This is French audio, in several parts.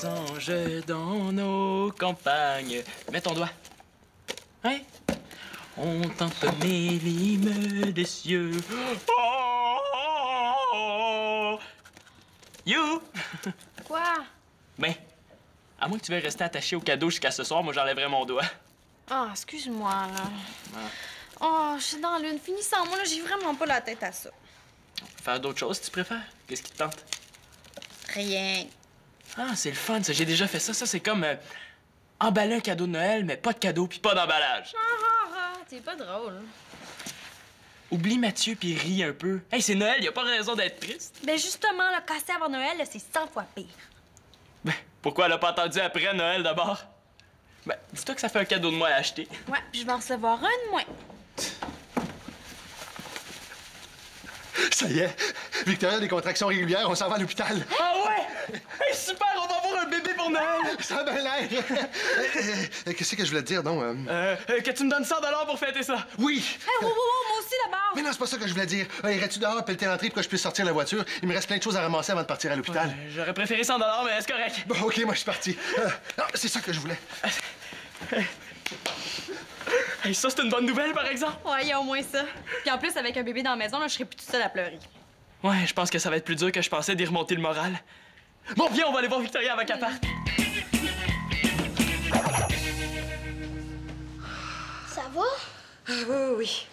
des anges dans nos campagnes. Mets ton doigt. Hein? On tamponné l'hymne des cieux. Oh, oh, oh. You! Quoi? Ben, à moins que tu veuilles rester attaché au cadeau jusqu'à ce soir, moi j'enlèverais mon doigt. Ah, excuse-moi, là. Oh, je suis dans l'une. Finis sans moi, là, j'ai vraiment pas la tête à ça. On peut faire d'autres choses si tu préfères. Qu'est-ce qui te tente? Rien. Ah, c'est le fun, ça. J'ai déjà fait ça. Ça, c'est comme emballer un cadeau de Noël, mais pas de cadeau puis pas d'emballage. C'est pas drôle. Oublie Mathieu puis ris un peu. Hey, c'est Noël, y a pas raison d'être triste. Ben justement, le casser avant Noël, là, c'est 100 fois pire. Ben, pourquoi elle a pas attendu après Noël d'abord? Ben, dis-toi que ça fait un cadeau de moi à acheter. Ouais, puis je vais en recevoir un de moins. Ça y est, Victoria a des contractions régulières, on s'en va à l'hôpital. Ah ouais? Hey, super, on va avoir un bébé pour Noël! Ça a bien l'air. Qu'est-ce que je voulais te dire, non? Que tu me donnes 100 $ pour fêter ça. Oui! Hey, wow, moi aussi d'abord! Mais non, c'est pas ça que je voulais dire. Irais-tu dehors pelleter l'entrée pour que je puisse sortir la voiture? Il me reste plein de choses à ramasser avant de partir à l'hôpital. J'aurais préféré 100 $, mais c'est correct. Bon, OK, moi, je suis parti. Non, c'est ça que je voulais. Hey, ça, c'est une bonne nouvelle, par exemple. Ouais, il y a au moins ça. Puis en plus, avec un bébé dans la maison, là, je serais plus toute seule à pleurer. Ouais, je pense que ça va être plus dur que je pensais d'y remonter le moral. Bon, viens, on va aller voir Victoria avant qu'elle parte. Ça va? Oui.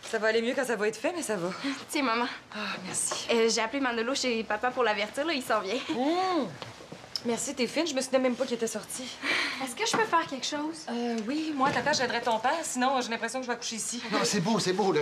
Ça va aller mieux quand ça va être fait, mais ça va. Tiens, maman. Ah, merci. J'ai appelé Manolo chez papa pour l'avertir, là, il s'en vient. Merci, t'es fine. Je me souvenais même pas qu'il était sorti. Est-ce que je peux faire quelque chose? Oui, moi, à ta place, j'aiderais ton père. Sinon, j'ai l'impression que je vais accoucher ici. Non, c'est beau, là.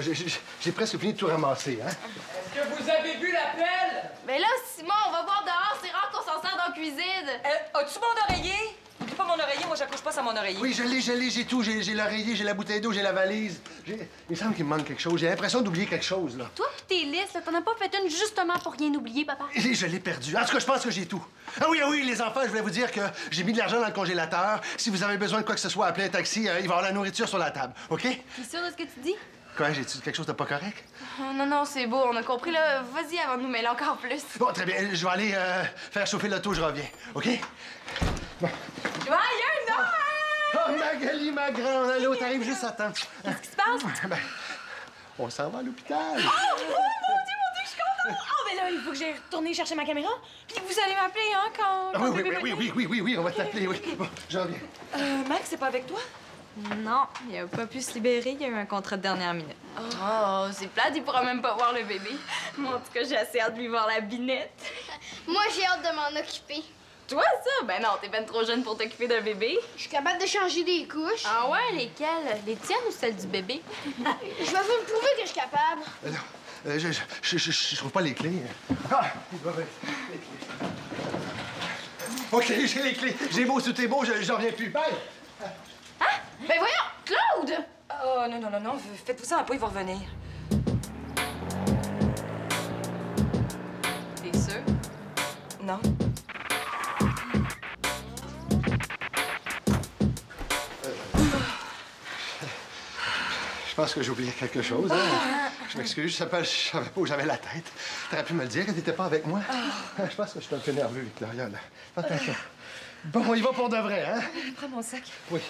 J'ai presque fini de tout ramasser, hein? Est-ce que vous avez vu l'appel? Mais là, Simon, on va voir dehors, c'est rare qu'on s'en sert dans la cuisine. As-tu mon oreiller? Oublie pas mon oreiller, moi, j'accouche pas sans mon oreiller. Oui, je l'ai, j'ai tout. J'ai l'oreiller, j'ai la bouteille d'eau, j'ai la valise. Il me semble qu'il me manque quelque chose. J'ai l'impression d'oublier quelque chose, là. Toi pis tes listes, là, t'en as pas fait une justement pour rien oublier, papa? Et je l'ai perdu. En tout cas, je pense que j'ai tout. Ah oui, les enfants, je voulais vous dire que j'ai mis de l'argent dans le congélateur. Si vous avez besoin de quoi que ce soit, appelez un taxi. Il va y avoir la nourriture sur la table, OK? T'es sûr de ce que tu dis? Quoi, j'ai-tu quelque chose de pas correct? Non, c'est beau, on a compris, là. Vas-y avant de nous mêler encore plus. Bon, très bien. Je vais aller faire chauffer l'auto, je reviens, OK? Bon. Joyeux Noël! Oh, Magali, ma grande, allô, t'arrives juste à temps. Qu'est-ce qui se passe? Ben, on s'en va à l'hôpital. Oh, mon Dieu, je suis contente! Oh, mais là, il faut que j'aille retourner chercher ma caméra. Puis vous allez m'appeler, hein, quand... Ah, oui, on va t'appeler, oui. Bon, je reviens. Max, c'est pas avec toi? Non, il a pas pu se libérer, il y a eu un contrat de dernière minute. Oh, c'est plate, il pourra même pas voir le bébé. Moi, en tout cas, j'ai assez hâte de lui voir la binette. Moi, j'ai hâte de m'en occuper. Toi, ça? Ben non, t'es ben trop jeune pour t'occuper d'un bébé. Je suis capable de changer des couches. Ah ouais, lesquelles? Les tiennes ou celles du bébé? Je vais vous prouver que je suis capable. Non, je trouve pas les clés. Ah, il doit être les clés. OK, j'ai les clés. J'ai beau, tout est beau, j'en reviens plus. Bye! Hein? Ben voyons, Claude! Oh, non. Faites-vous ça un peu, il va revenir. T'es sûr? Non. Je pense que j'ai oublié quelque chose. Hein? Je m'excuse, je savais pas où j'avais la tête. T'aurais pu me le dire que t'étais pas avec moi. Je pense que je suis un peu nerveux, Victoria, là. Attention. Bon, on y va pour de vrai, hein? Prends mon sac. Oui.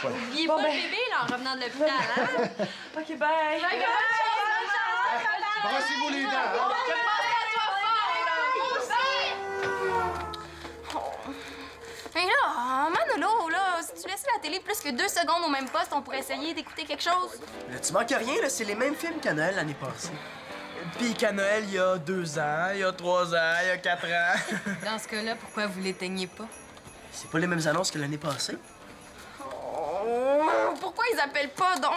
Voilà. Oubliez pas le bébé, là, en revenant de l'hôpital, hein? OK, bye. Bonne chance! Brassez-vous les dents, hein? Hé là, Manolo, là, si tu laissais la télé plus que 2 secondes au même poste, on pourrait essayer d'écouter quelque chose. Là, tu manques rien, là. C'est les mêmes films qu'à Noël l'année passée. Puis qu'à Noël, il y a 2 ans, il y a 3 ans, il y a 4 ans. Dans ce cas-là, pourquoi vous l'éteignez pas? C'est pas les mêmes annonces que l'année passée. Oh, pourquoi ils appellent pas, donc?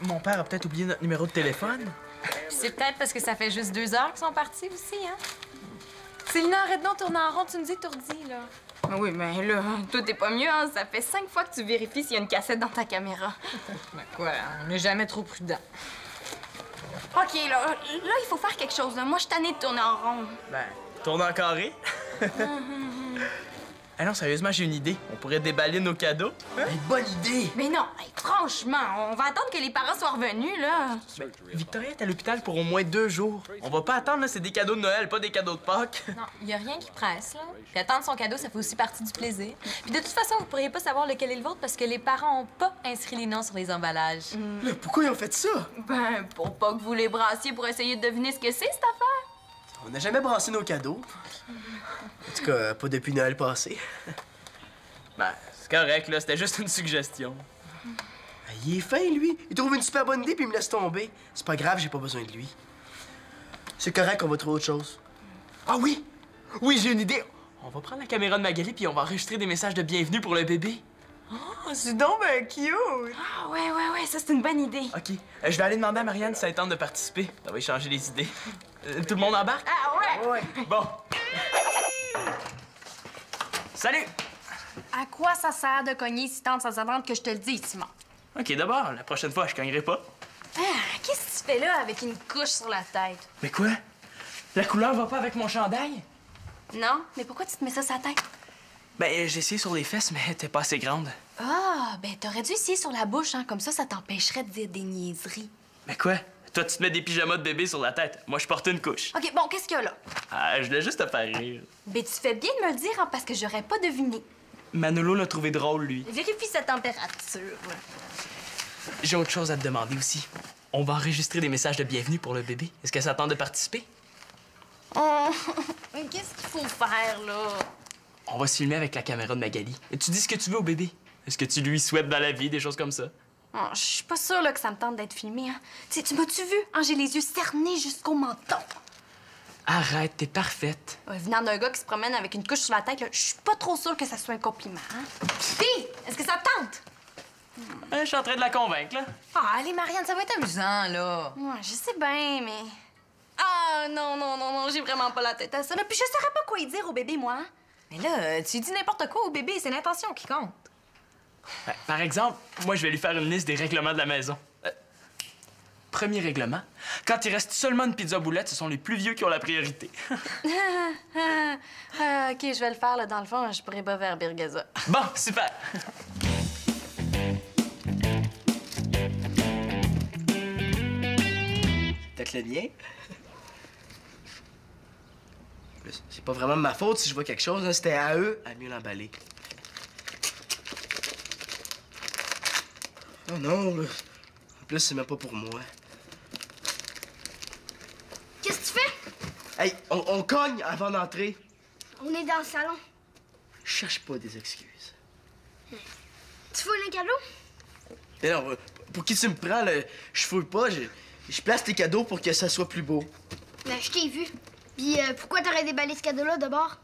Mon père a peut-être oublié notre numéro de téléphone. C'est peut-être parce que ça fait juste 2 heures qu'ils sont partis aussi, hein? Célina, arrête donc de tourner en rond, tu nous étourdis, là. Oui, mais là, toi, t'es pas mieux, hein? Ça fait 5 fois que tu vérifies s'il y a une cassette dans ta caméra. Ben quoi, on n'est jamais trop prudent. OK, là, il faut faire quelque chose, là. Moi, je suis tannée de tourner en rond. Ben, tourne en carré. Ah non, sérieusement, j'ai une idée. On pourrait déballer nos cadeaux. Hein? Hey, bonne idée! Mais non, hey, franchement, on va attendre que les parents soient revenus, là. Ben, Victoria est à l'hôpital pour au moins 2 jours. On va pas attendre, là, c'est des cadeaux de Noël, pas des cadeaux de Pâques. Non, il y a rien qui presse, là. Puis attendre son cadeau, ça fait aussi partie du plaisir. Puis de toute façon, vous pourriez pas savoir lequel est le vôtre parce que les parents ont pas inscrit les noms sur les emballages. Là, pourquoi ils ont fait ça? Ben, pour pas que vous les brassiez pour essayer de deviner ce que c'est, cette affaire. On n'a jamais brassé nos cadeaux. En tout cas, pas depuis Noël passé. Ben, c'est correct, là, c'était juste une suggestion. Ah, il est fin, lui. Il trouve une super bonne idée puis il me laisse tomber. C'est pas grave, j'ai pas besoin de lui. C'est correct, on va trouver autre chose. Ah oui! Oui, j'ai une idée. On va prendre la caméra de Magali puis on va enregistrer des messages de bienvenue pour le bébé. Oh, c'est donc ben cute! Ah, ouais, ça, c'est une bonne idée. OK. Je vais aller demander à Marianne si ça tente de participer. Ça va échanger les idées. Tout le monde embarque? Ah, ouais! Ouais. Bon. Salut! À quoi ça sert de cogner si tante sans attendre que je te le dise, Simon? OK, d'abord, la prochaine fois, je cognerai pas. Ah, qu'est-ce que tu fais là avec une couche sur la tête? Mais quoi? La couleur va pas avec mon chandail? Non, mais pourquoi tu te mets ça sur la tête? Ben, j'ai essayé sur les fesses, mais t'es pas assez grande. Ah, ben t'aurais dû essayer sur la bouche, hein, comme ça t'empêcherait de dire des niaiseries. Mais quoi? Toi, tu te mets des pyjamas de bébé sur la tête. Moi, je porte une couche. OK, bon, qu'est-ce qu'il y a là? Ah, je voulais juste te faire rire. Ben tu fais bien de me le dire, hein, parce que j'aurais pas deviné. Manolo l'a trouvé drôle, lui. Vérifie sa température. J'ai autre chose à te demander aussi. On va enregistrer des messages de bienvenue pour le bébé. Est-ce que ça tente de participer? Oh, qu'est-ce qu'il faut faire, là? On va se filmer avec la caméra de Magali. Et tu dis ce que tu veux au bébé. Est-ce que tu lui souhaites dans la vie, des choses comme ça? Oh, je suis pas sûre là, que ça me tente d'être filmée. Hein. Tu m'as-tu vu? Hein, j'ai les yeux cernés jusqu'au menton. Arrête, t'es parfaite. Venant d'un gars qui se promène avec une couche sur la tête, je suis pas trop sûre que ça soit un compliment. Hein? Fille, est-ce que ça te tente? Je suis en train de la convaincre, là. Ah, allez, Marianne, ça va être amusant, là. Ouais, je sais bien, mais... Ah, non, j'ai vraiment pas la tête à ça. Là. Puis je saurais pas quoi y dire au bébé, moi. Hein? Mais là, tu dis n'importe quoi au bébé, c'est l'intention qui compte. Ben, par exemple, moi, je vais lui faire une liste des règlements de la maison. Premier règlement, quand il reste seulement une pizza boulette, ce sont les plus vieux qui ont la priorité. OK, je vais le faire, là. Dans le fond, je pourrais pas vers Birgaza. Bon, super. Peut-être le mien. C'est pas vraiment de ma faute si je vois quelque chose. Hein. C'était à eux à mieux l'emballer. Oh non, là. En plus, c'est même pas pour moi. Qu'est-ce que tu fais? Hey, on cogne avant d'entrer. On est dans le salon. Je cherche pas des excuses. Tu fouilles les cadeaux? Mais non, pour qui tu me prends, là? Je fouille pas. Je place tes cadeaux pour que ça soit plus beau. Ben, je t'ai vu. Puis pourquoi t'aurais déballé ce cadeau-là d'abord?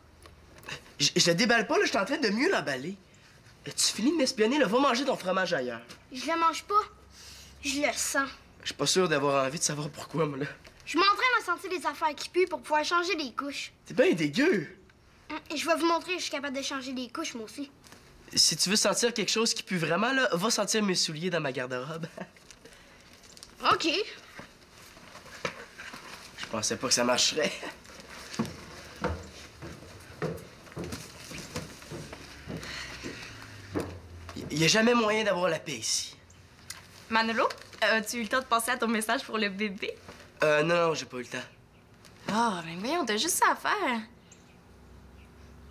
Je le déballe pas, là. Je suis en train de mieux l'emballer. Tu finis de m'espionner, là. Va manger ton fromage ailleurs. Je le mange pas. Je le sens. Je suis pas sûr d'avoir envie de savoir pourquoi, moi, là. Je m'entraîne à sentir les affaires qui puent pour pouvoir changer les couches. T'es bien dégueu. Je vais vous montrer, je suis capable de changer les couches, moi aussi. Si tu veux sentir quelque chose qui pue vraiment, là, va sentir mes souliers dans ma garde-robe. OK. Je pensais pas que ça marcherait. Il y a jamais moyen d'avoir la paix ici. Manolo, as-tu eu le temps de penser à ton message pour le bébé? Non, j'ai pas eu le temps. Ah, ben voyons, t'as juste ça à faire.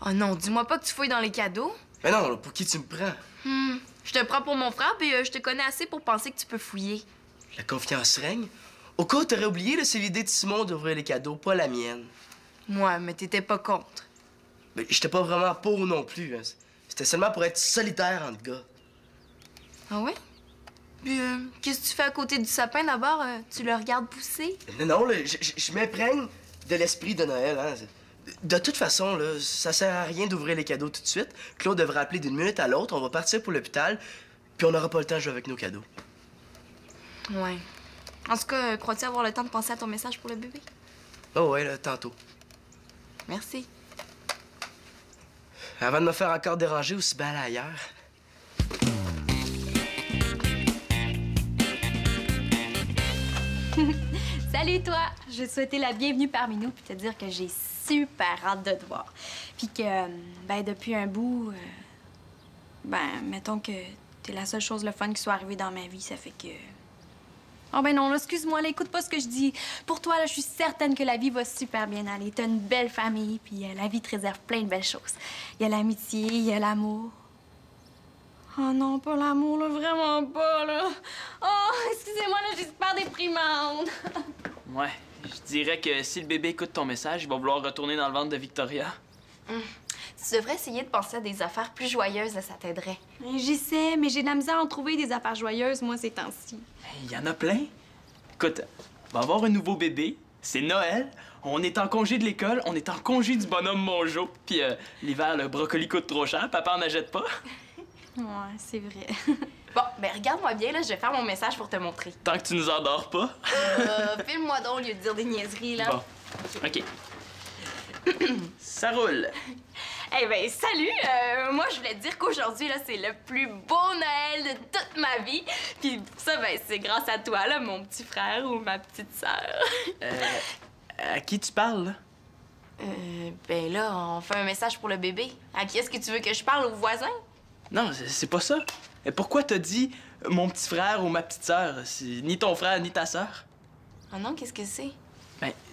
Oh non, dis-moi pas que tu fouilles dans les cadeaux. Mais non, là, pour qui tu me prends? Je te prends pour mon frère, puis je te connais assez pour penser que tu peux fouiller. La confiance règne. Au cas où t'aurais oublié, là, c'est l'idée de Simon d'ouvrir les cadeaux, pas la mienne. Moi, mais t'étais pas contre. Mais j'étais pas vraiment pour non plus. Hein. C'était seulement pour être solitaire entre gars. Ah ouais? Puis, qu'est-ce que tu fais à côté du sapin d'abord? Tu le regardes pousser? Non, là, je m'imprègne de l'esprit de Noël. Hein. De toute façon, là, ça sert à rien d'ouvrir les cadeaux tout de suite. Claude devrait appeler d'une minute à l'autre. On va partir pour l'hôpital, puis on n'aura pas le temps de jouer avec nos cadeaux. Ouais. En tout cas, crois-tu avoir le temps de penser à ton message pour le bébé? Oh ouais, là, tantôt. Merci. Avant de me faire encore déranger aussi bien aller ailleurs. Salut toi! Je vais te souhaiter la bienvenue parmi nous puis te dire que j'ai super hâte de te voir. Puis que, depuis un bout, mettons que t'es la seule chose le fun qui soit arrivée dans ma vie, ça fait que... Oh ben non, là, excuse-moi, là, écoute pas ce que je dis. Pour toi, là, je suis certaine que la vie va super bien aller. T'as une belle famille, puis la vie te réserve plein de belles choses. Il y a l'amitié, il y a l'amour. Oh non, pas l'amour, là, vraiment pas, là. Oh, excusez-moi, là, je suis super déprimante. Ouais, je dirais que si le bébé écoute ton message, il va vouloir retourner dans le ventre de Victoria. Tu devrais essayer de penser à des affaires plus joyeuses, ça t'aiderait. J'y sais, mais j'ai de la misère à en trouver des affaires joyeuses, moi, ces temps-ci. Il y en a plein. Écoute, on va avoir un nouveau bébé, c'est Noël, on est en congé de l'école, on est en congé du bonhomme Monjo, puis l'hiver, le brocoli coûte trop cher, papa en achète pas. Ouais, c'est vrai. Bon, regarde-moi bien, là, je vais faire mon message pour te montrer. Tant que tu nous endors pas. Filme-moi donc au lieu de dire des niaiseries, là. Bon, OK. Ça roule. Eh bien, salut! Moi, je voulais te dire qu'aujourd'hui, là, c'est le plus beau Noël de toute ma vie. Puis ça, c'est grâce à toi, là, mon petit frère ou ma petite sœur. À qui tu parles, là? Là, on fait un message pour le bébé. À qui est-ce que tu veux que je parle? Aux voisins? Non, c'est pas ça. Pourquoi t'as dit mon petit frère ou ma petite sœur? C'est ni ton frère ni ta sœur. Ah non, qu'est-ce que c'est?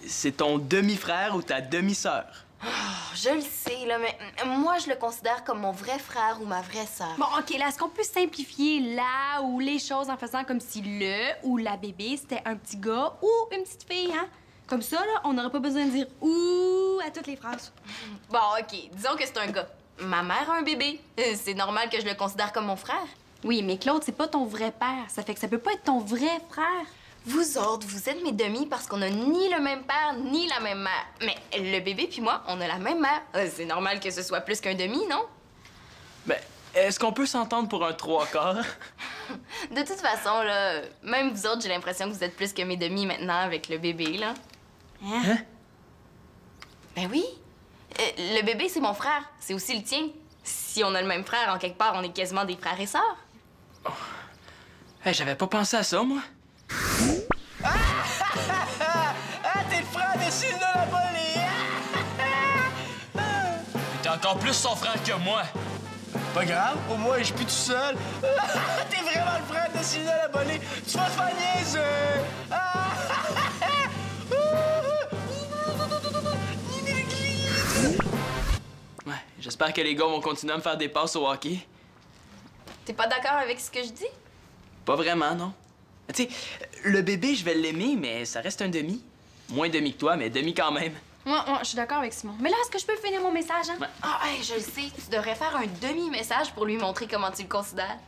C'est ton demi-frère ou ta demi-sœur. Oh, je le sais, là, mais moi, je le considère comme mon vrai frère ou ma vraie sœur. Bon, OK, là, est-ce qu'on peut simplifier là ou les choses en faisant comme si le ou la bébé, c'était un petit gars ou une petite fille, hein? Comme ça, là, on n'aurait pas besoin de dire « ou » à toutes les phrases. Bon, OK, disons que c'est un gars. Ma mère a un bébé. C'est normal que je le considère comme mon frère. Oui, mais Claude, c'est pas ton vrai père. Ça fait que ça peut pas être ton vrai frère. Vous autres, vous êtes mes demi parce qu'on a ni le même père, ni la même mère. Mais le bébé puis moi, on a la même mère. C'est normal que ce soit plus qu'un demi, non? Est-ce qu'on peut s'entendre pour un 3/4? De toute façon, là, même vous autres, j'ai l'impression que vous êtes plus que mes demi maintenant avec le bébé, là. Hein? Ben oui. Le bébé, c'est mon frère. C'est aussi le tien. Si on a le même frère, en quelque part, on est quasiment des frères et sœurs. Oh. Hey, j'avais pas pensé à ça, moi. T'es le frère de Sylvain Lapoli! T'es encore plus son frère que moi. Pas grave, au moins je suis plus tout seul. T'es vraiment le frère de Sylvain Lapoli! Tu vas te faire niaiser! Ouais, j'espère que les gars vont continuer à me faire des passes au hockey. T'es pas d'accord avec ce que je dis? Pas vraiment, non. Tu sais, le bébé, je vais l'aimer, mais ça reste un demi. Moins demi que toi, mais demi quand même. Moi, je suis d'accord avec Simon. Mais là, est-ce que je peux finir mon message, hein? Ouais. Ah, hey, je le sais. Tu devrais faire un demi-message pour lui montrer comment tu le considères.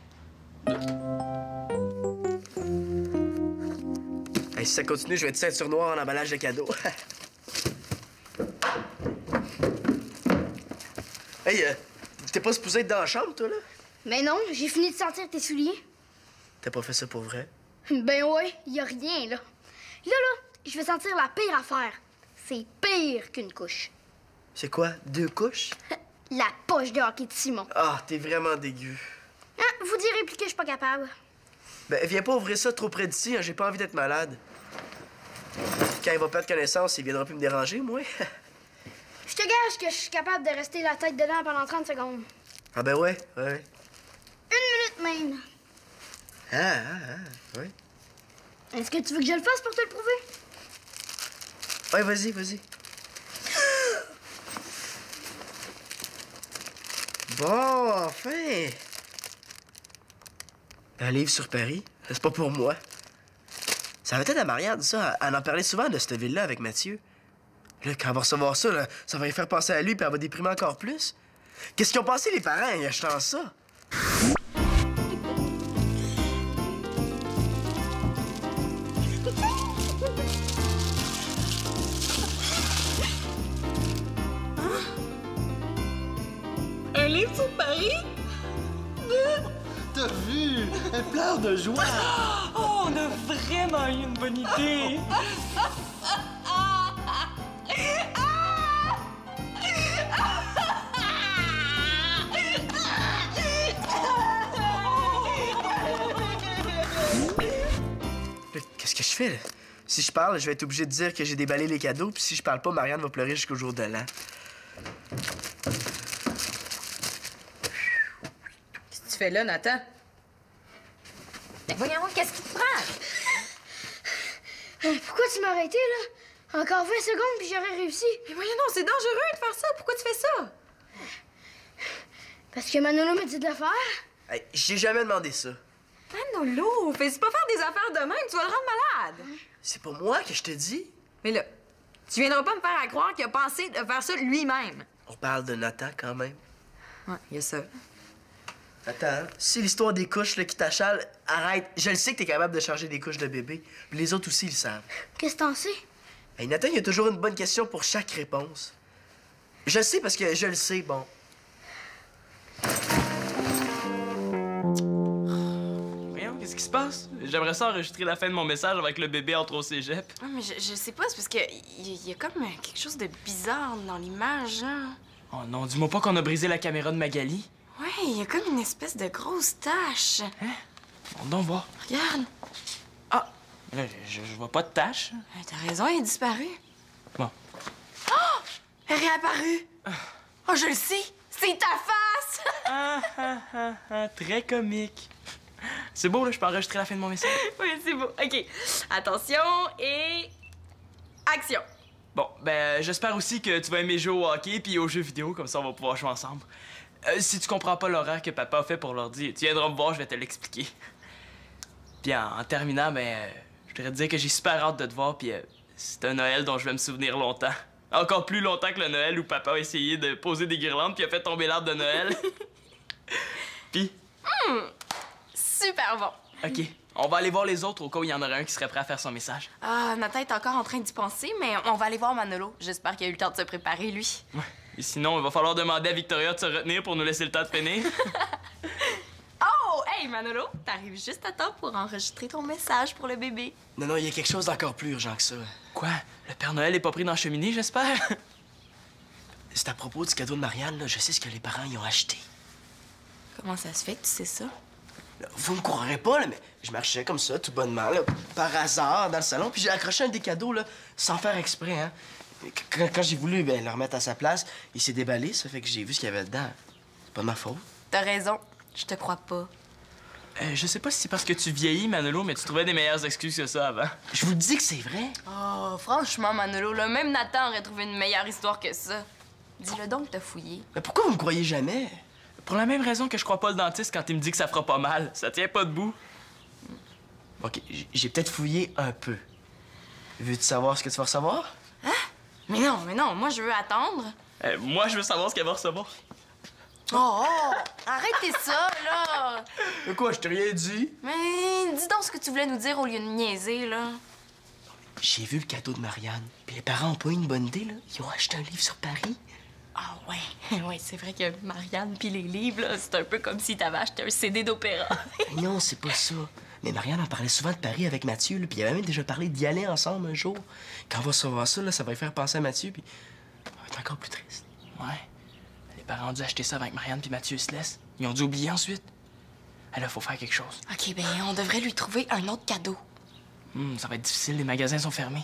Hey, si ça continue, je vais être ceinture noire en emballage de cadeaux. Hey, t'es pas supposé être dans la chambre, toi, là? Mais non, j'ai fini de sentir tes souliers. T'as pas fait ça pour vrai? Ben ouais, y a rien, là. Là, je vais sentir la pire affaire. C'est pire qu'une couche. C'est quoi, 2 couches? La poche de hockey de Simon. Ah, t'es vraiment dégueu. Hein, vous direz plus que je suis pas capable. Ben, viens pas ouvrir ça trop près d'ici, hein, j'ai pas envie d'être malade. Quand il va perdre connaissance, il viendra plus me déranger, moi. Je te gage que je suis capable de rester la tête dedans pendant 30 secondes. Ah ben ouais. 1 minute même. Ouais. Est-ce que tu veux que je le fasse pour te le prouver? Ouais, vas-y. Bon, enfin! Un livre sur Paris? C'est pas pour moi. Ça va être à Marianne, ça. Elle en parlait souvent de cette ville-là avec Mathieu. Là, quand elle va recevoir ça, là, ça va lui faire penser à lui, puis elle va déprimer encore plus. Qu'est-ce qu'ils ont pensé, les parents, en achetant ça? Un livre sur Paris? T'as vu? Elle pleure de joie. Oh, on a vraiment eu une bonne idée. Qu'est-ce que je fais, là? si je parle, je vais être obligé de dire que j'ai déballé les cadeaux, puis si je parle pas, Marianne va pleurer jusqu'au jour de l'an. Qu'est-ce que tu fais là, Nathan? Mais voyons, qu'est-ce qui te prend? Pourquoi tu m'as arrêté, là? Encore 20 secondes, puis j'aurais réussi. Mais voyons, non, c'est dangereux de faire ça. Pourquoi tu fais ça? Parce que Manolo m'a dit de le faire. Hey, j'ai jamais demandé ça. Manolo, fais pas faire des affaires de même, tu vas le rendre malade. C'est pas moi que je te dis. Mais là, tu viendras pas me faire croire qu'il a pensé de faire ça lui-même. On parle de Nathan quand même. Ouais, il y a ça. Attends, si l'histoire des couches là, qui t'achale, arrête. Je le sais que t'es capable de charger des couches de bébé. Puis les autres aussi, ils le savent. Qu'est-ce que t'en sais? Hey, Nathan, il y a toujours une bonne question pour chaque réponse. Je le sais parce que je le sais, bon. Voyons, qu'est-ce qui se passe? J'aimerais ça enregistrer la fin de mon message avec le bébé entre au cégep. Ah, mais je sais pas, c'est parce que y a comme quelque chose de bizarre dans l'image, hein. Oh non, dis-moi pas qu'on a brisé la caméra de Magali. Ouais, il y a comme une espèce de grosse tache. Hein? On donc voir. Regarde. Ah! Là, je vois pas de tache. T'as raison, elle est disparue. Bon. Oh! Elle est réapparue. Oh, je le sais. C'est ta face! Très comique. C'est beau, là, je peux enregistrer la fin de mon message. Oui, c'est beau. OK. Attention et... Action. Bon, ben, j'espère aussi que tu vas aimer jouer au hockey puis aux jeux vidéo, comme ça on va pouvoir jouer ensemble. Si tu comprends pas l'horaire que papa a fait pour l'ordi, tu viendras me voir, je vais te l'expliquer. Puis en terminant, ben, je voudrais te dire que j'ai super hâte de te voir, puis c'est un Noël dont je vais me souvenir longtemps. Encore plus longtemps que le Noël où papa a essayé de poser des guirlandes puis a fait tomber l'arbre de Noël. Puis, Super bon. OK, on va aller voir les autres au cas où il y en aurait un qui serait prêt à faire son message. Ah, Nathan est encore en train d'y penser, mais on va aller voir Manolo. J'espère qu'il a eu le temps de se préparer, lui. Ouais. Et sinon, il va falloir demander à Victoria de se retenir pour nous laisser le temps de finir. Oh! Hey, Manolo, t'arrives juste à temps pour enregistrer ton message pour le bébé. Non, il y a quelque chose d'encore plus urgent que ça. Quoi? Le Père Noël est pas pris dans la cheminée, j'espère? C'est à propos du cadeau de Marianne, là. Je sais ce que les parents y ont acheté. Comment ça se fait que tu sais ça? Là, vous me croirez pas, là, mais je marchais comme ça, tout bonnement, là, par hasard, dans le salon, puis j'ai accroché un des cadeaux, là, sans faire exprès, hein. Et quand j'ai voulu le remettre à sa place, il s'est déballé, ça fait que j'ai vu ce qu'il y avait dedans. C'est pas de ma faute. T'as raison, je te crois pas. Je sais pas si c'est parce que tu vieillis, Manolo, mais tu trouvais des meilleures excuses que ça avant. Je vous dis que c'est vrai. Oh, franchement, Manolo, là, même Nathan aurait trouvé une meilleure histoire que ça. Dis-le donc que t'as fouillé. Mais pourquoi vous me croyez jamais? Pour la même raison que je crois pas le dentiste quand il me dit que ça fera pas mal. Ça tient pas debout. OK, j'ai peut-être fouillé un peu. Veux-tu savoir ce que tu vas recevoir? Mais non, moi, je veux attendre. Moi, je veux savoir ce qu'elle va recevoir. Oh, arrêtez ça, là. De quoi, je t'ai rien dit? Mais dis donc ce que tu voulais nous dire au lieu de niaiser, là. J'ai vu le cadeau de Marianne. Puis les parents ont pas eu une bonne idée, là. Ils ont acheté un livre sur Paris. Ah ouais, ouais, c'est vrai que Marianne puis les livres, là, c'est un peu comme si t'avais acheté un CD d'opéra. Mais non, c'est pas ça. Mais Marianne en parlait souvent de Paris avec Mathieu, là, puis il avait même déjà parlé d'y aller ensemble un jour. Quand on va savoir ça, là, ça va lui faire penser à Mathieu, puis on va être encore plus triste. Ouais. Les parents ont dû acheter ça avec Marianne puis Mathieu se laisse. Ils ont dû oublier ensuite. Là, faut faire quelque chose. OK, ben on devrait lui trouver un autre cadeau. Ça va être difficile, les magasins sont fermés.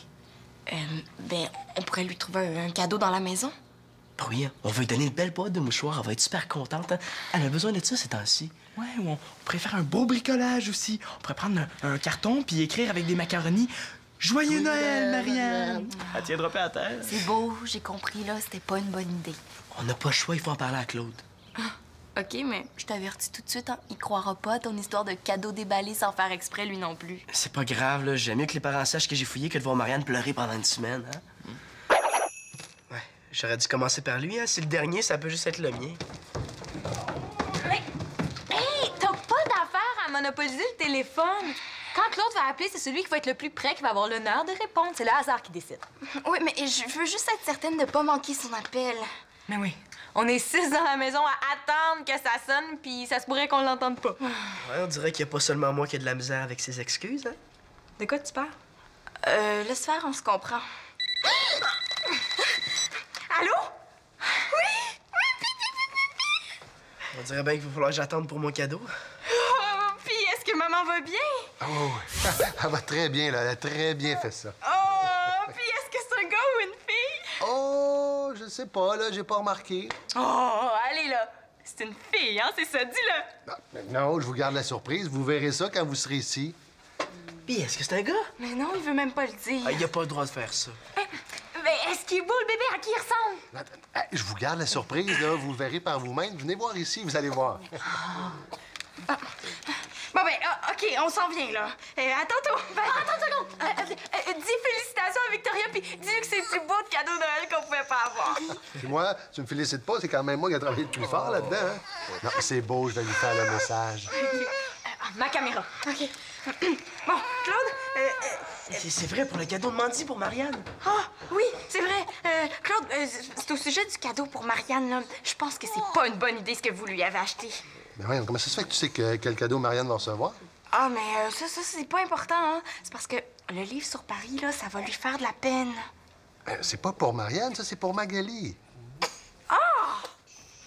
Ben, on pourrait lui trouver un cadeau dans la maison. Oui, hein, on va lui donner une belle boîte de mouchoirs. Elle va être super contente. Hein. Elle a besoin de ça ces temps-ci. Ouais, ou on pourrait faire un beau bricolage aussi. On pourrait prendre un carton puis écrire avec des macaronis « Joyeux Noël, Marianne! » Elle tiendra pas à terre. C'est beau, j'ai compris, là, c'était pas une bonne idée. On n'a pas le choix, il faut en parler à Claude. OK, mais je t'avertis tout de suite, hein, il croira pas à ton histoire de cadeau déballé sans faire exprès, lui non plus. C'est pas grave, là. J'aime mieux que les parents sachent que j'ai fouillé que de voir Marianne pleurer pendant une semaine, hein? Ouais, j'aurais dû commencer par lui, hein. C'est le dernier, ça peut juste être le mien. Mais, hey, t'as pas d'affaire à monopoliser le téléphone. Quand Claude va appeler, c'est celui qui va être le plus près qui va avoir l'honneur de répondre. C'est le hasard qui décide. Oui, mais je veux juste être certaine de pas manquer son appel. Mais oui, on est 6 dans la maison à attendre que ça sonne, puis ça se pourrait qu'on l'entende pas. Ouais, on dirait qu'il y a pas seulement moi qui ai de la misère avec ses excuses, hein? De quoi tu parles? Laisse faire, on se comprend. Allô? On dirait bien qu'il va falloir que j'attende pour mon cadeau. Puis est-ce que maman va bien? Oh, oui. Elle va très bien, là. Elle a très bien fait ça. Oh, puis est-ce que c'est un gars ou une fille? Oh, je sais pas, là. J'ai pas remarqué. Oh, allez, là. C'est une fille, hein, c'est ça, dis-le. Non, je vous garde la surprise. Vous verrez ça quand vous serez ici. Puis est-ce que c'est un gars? Mais non, il veut même pas le dire. Ah, il a pas le droit de faire ça. Mais est-ce qu'il est beau, le bébé? À qui il ressemble? Je vous garde la surprise, là. Vous le verrez par vous-même. Venez voir ici, vous allez voir. Bon, ben, OK, on s'en vient, là. À tantôt. Ben, attends, dis félicitations à Victoria, puis dis-lui que c'est le plus beau de cadeau de Noël qu'on pouvait pas avoir. Puis moi, tu me félicites pas, c'est quand même moi qui ai travaillé le plus fort là-dedans, hein? Non, c'est beau, je vais lui faire le message. Ma caméra. OK. Bon, Claude, C'est vrai, pour le cadeau de Mandy pour Marianne. Ah, oui, c'est vrai. Claude, c'est au sujet du cadeau pour Marianne, là. Je pense que c'est pas une bonne idée ce que vous lui avez acheté. Mais voyons, comment ça se fait que tu sais quel cadeau Marianne va recevoir? Ah, mais ça, c'est pas important, hein. C'est parce que le livre sur Paris, là, ça va lui faire de la peine. C'est pas pour Marianne, ça, c'est pour Magali.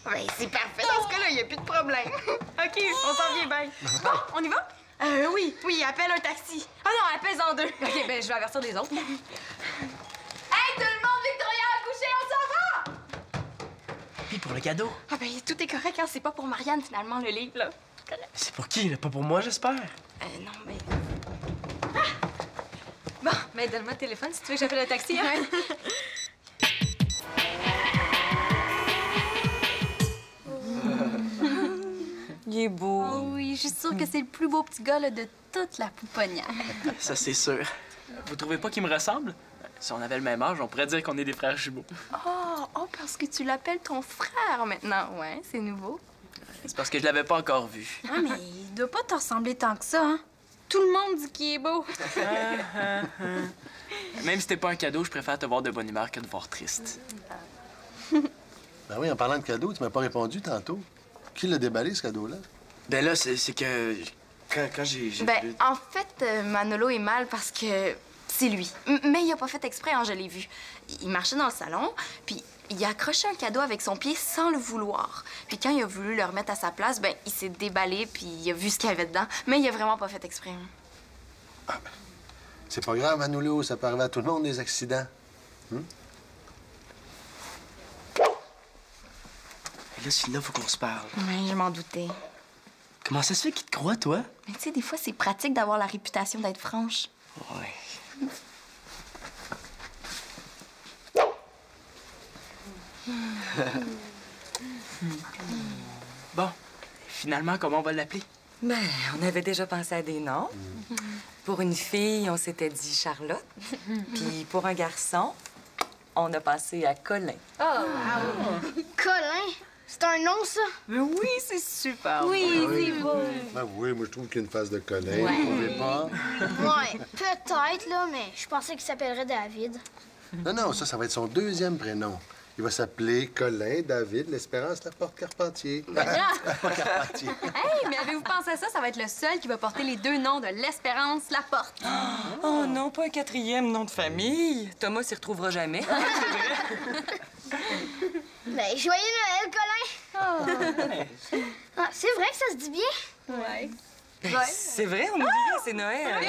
Ben, c'est parfait. Dans ce cas-là, il n'y a plus de problème. OK, on s'en vient bien. Bon, on y va? Oui, appelle un taxi. Ah non, appelle-en deux. OK, ben, je vais avertir les autres. Hey, tout le monde, Victoria a couché, on s'en va! Puis pour le cadeau. Ah ben, tout est correct, hein. C'est pas pour Marianne, finalement, le livre, là. C'est pour qui, là? Pas pour moi, j'espère. Non, mais... Bon, ben, donne-moi le téléphone si tu veux que j'appelle le taxi, hein? Il est beau. Oh oui, je suis sûre que c'est le plus beau petit gars là, de toute la pouponnière. Ça, c'est sûr. Vous trouvez pas qu'il me ressemble? Si on avait le même âge, on pourrait dire qu'on est des frères jumeaux. Oh, parce que tu l'appelles ton frère maintenant. Ouais, c'est nouveau. C'est parce que je l'avais pas encore vu. Ah, mais il doit pas te ressembler tant que ça, hein? Tout le monde dit qu'il est beau. Même si c'était pas un cadeau, je préfère te voir de bonne humeur que de voir triste. Ben oui, en parlant de cadeau, tu m'as pas répondu tantôt. Qui l'a déballé, ce cadeau-là? Ben là, c'est que... Quand j'ai... Ben, en fait, Manolo est mal parce que c'est lui. Mais il a pas fait exprès, hein, je l'ai vu. Il marchait dans le salon, puis il a accroché un cadeau avec son pied sans le vouloir. Puis quand il a voulu le remettre à sa place, ben, il s'est déballé, puis il a vu ce qu'il y avait dedans. Mais il a vraiment pas fait exprès. C'est pas grave, Manolo, ça peut arriver à tout le monde, des accidents. Là, Sylvia, faut qu'on se parle. Oui, je m'en doutais. Comment ça se fait qu'il te croit, toi? Mais tu sais, des fois, c'est pratique d'avoir la réputation d'être franche. Ouais. Bon, finalement, comment on va l'appeler? Ben, on avait déjà pensé à des noms. Pour une fille, on s'était dit Charlotte. Puis pour un garçon, on a pensé à Colin. Colin, c'est un nom, ça? Mais oui, c'est super. Oui, c'est beau. Ben oui, moi, je trouve qu'il y a une face de Colin. Vous trouvez pas? Ouais, peut-être, là, mais je pensais qu'il s'appellerait David. Non, ça va être son deuxième prénom. Il va s'appeler Colin David L'Espérance Laporte-Carpentier. Carpentier. Hey, mais avez-vous pensé à ça? Ça va être le seul qui va porter les deux noms de l'Espérance Laporte. Oh non, pas un quatrième nom de famille. Thomas s'y retrouvera jamais. Ben, joyeux Noël, Colin! Ah, c'est vrai que ça se dit bien? Ouais. Ben, c'est vrai, on oubliait, c'est Noël.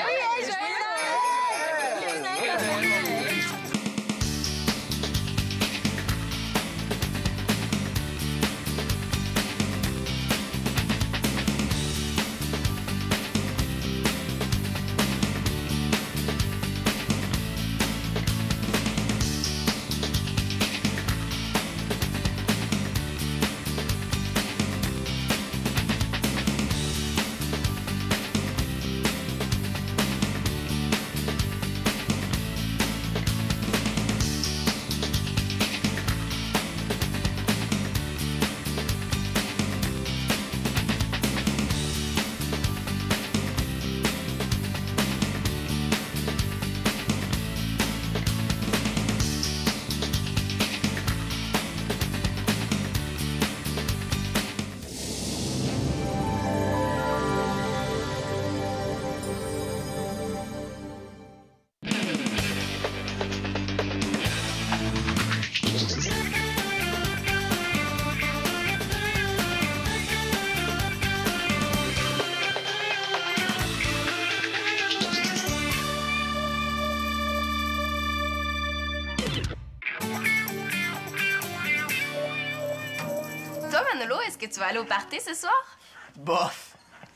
Manolo, est-ce que tu vas aller au party ce soir? Bof.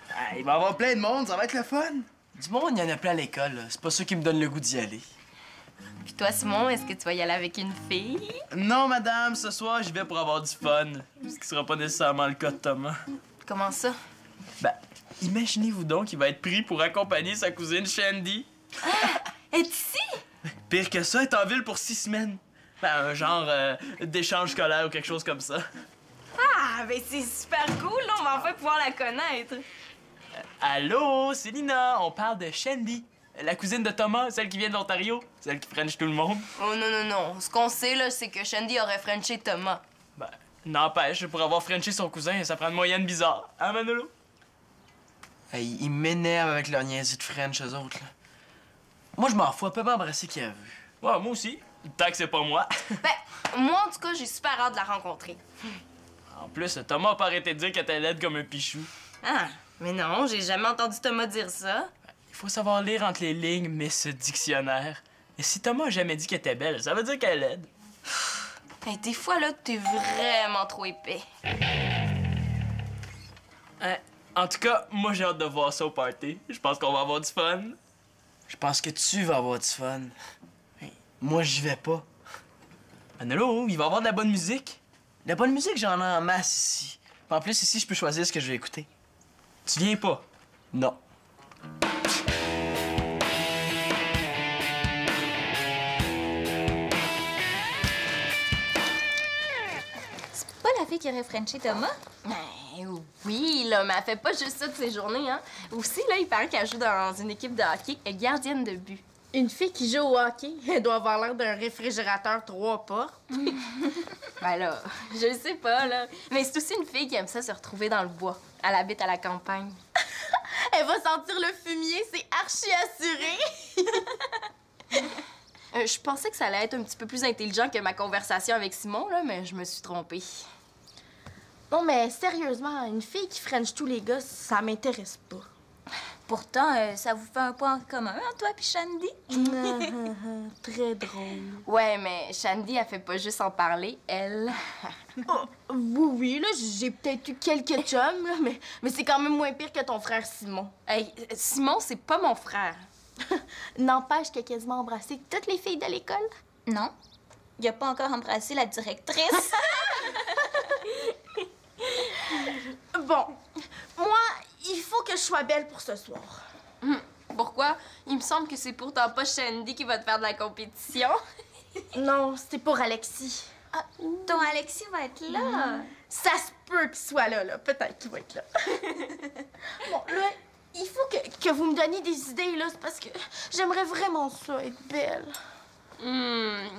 Ah, il va y avoir plein de monde, ça va être le fun. Du monde, il y en a plein à l'école, là. C'est pas ça qui me donne le goût d'y aller. Puis toi, Simon, est-ce que tu vas y aller avec une fille? Non, madame, ce soir, j'y vais pour avoir du fun. Ce qui sera pas nécessairement le cas de Thomas. Comment ça? Ben, imaginez-vous donc qu'il va être pris pour accompagner sa cousine Shandy. Est ici? Pire que ça, elle est en ville pour 6 semaines. Ben, un genre d'échange scolaire ou quelque chose comme ça. Ah, ben c'est super cool, là, on va enfin pouvoir la connaître. Allô, c'est Lina, on parle de Shandy. La cousine de Thomas, celle qui vient de l'Ontario, celle qui french tout le monde. Oh non, non, non. Ce qu'on sait, là, c'est que Shandy aurait frenché Thomas. Ben, n'empêche, pour avoir frenché son cousin, ça prend une moyenne bizarre. Hein, Manolo? Hey, ils m'énervent avec leur niaiserie de French, eux autres, là. Moi, je m'en fous, elle peut m'embrasser qui a vu. Ouais, moi aussi. Tant que c'est pas moi. Ben, moi, en tout cas, j'ai super hâte de la rencontrer. En plus, Thomas a pas arrêté de dire qu'elle était laide comme un pichou. Ah, mais non, j'ai jamais entendu Thomas dire ça. Il faut savoir lire entre les lignes, mais ce dictionnaire. Et si Thomas a jamais dit qu'elle était belle, ça veut dire qu'elle est laide. Hey, des fois, là, t'es vraiment trop épais. En tout cas, moi, j'ai hâte de voir ça au party. Je pense qu'on va avoir du fun. Je pense que tu vas avoir du fun. Hey, moi, j'y vais pas. Manolo, il va y avoir de la bonne musique. De la bonne musique, j'en ai en masse ici. En plus, ici, je peux choisir ce que je vais écouter. Tu viens pas? Non. C'est pas la fille qui aurait frenché Thomas? Ben oui, là, mais elle fait pas juste ça de ses journées, hein. Aussi, là, il paraît qu'elle joue dans une équipe de hockey, elle est gardienne de but. Une fille qui joue au hockey, elle doit avoir l'air d'un réfrigérateur 3 portes. Ben là, je le sais pas, là. Mais c'est aussi une fille qui aime ça se retrouver dans le bois. Elle habite à la campagne. Elle va sentir le fumier, c'est archi assuré. Je pensais que ça allait être un petit peu plus intelligent que ma conversation avec Simon, là, mais je me suis trompée. Non, mais sérieusement, une fille qui french tous les gars, ça m'intéresse pas. Pourtant, ça vous fait un point en commun, hein, toi puis Shandy? Très drôle. Ouais, mais Shandy, elle fait pas juste en parler, elle. Oh, oui, là, j'ai peut-être eu quelques chums, là, mais c'est quand même moins pire que ton frère Simon. Hey, Simon, c'est pas mon frère. N'empêche qu'il a quasiment embrassé toutes les filles de l'école. Non. Il a pas encore embrassé la directrice. Bon, moi, il faut que je sois belle pour ce soir. Pourquoi? Il me semble que c'est pourtant pas Shandy qui va te faire de la compétition. Non, c'est pour Alexis. Ah, ton Alexis va être là. Ça se peut qu'il soit là. Peut-être qu'il va être là. Bon, là, il faut que vous me donniez des idées, là. C'est parce que j'aimerais vraiment ça, être belle. Ben,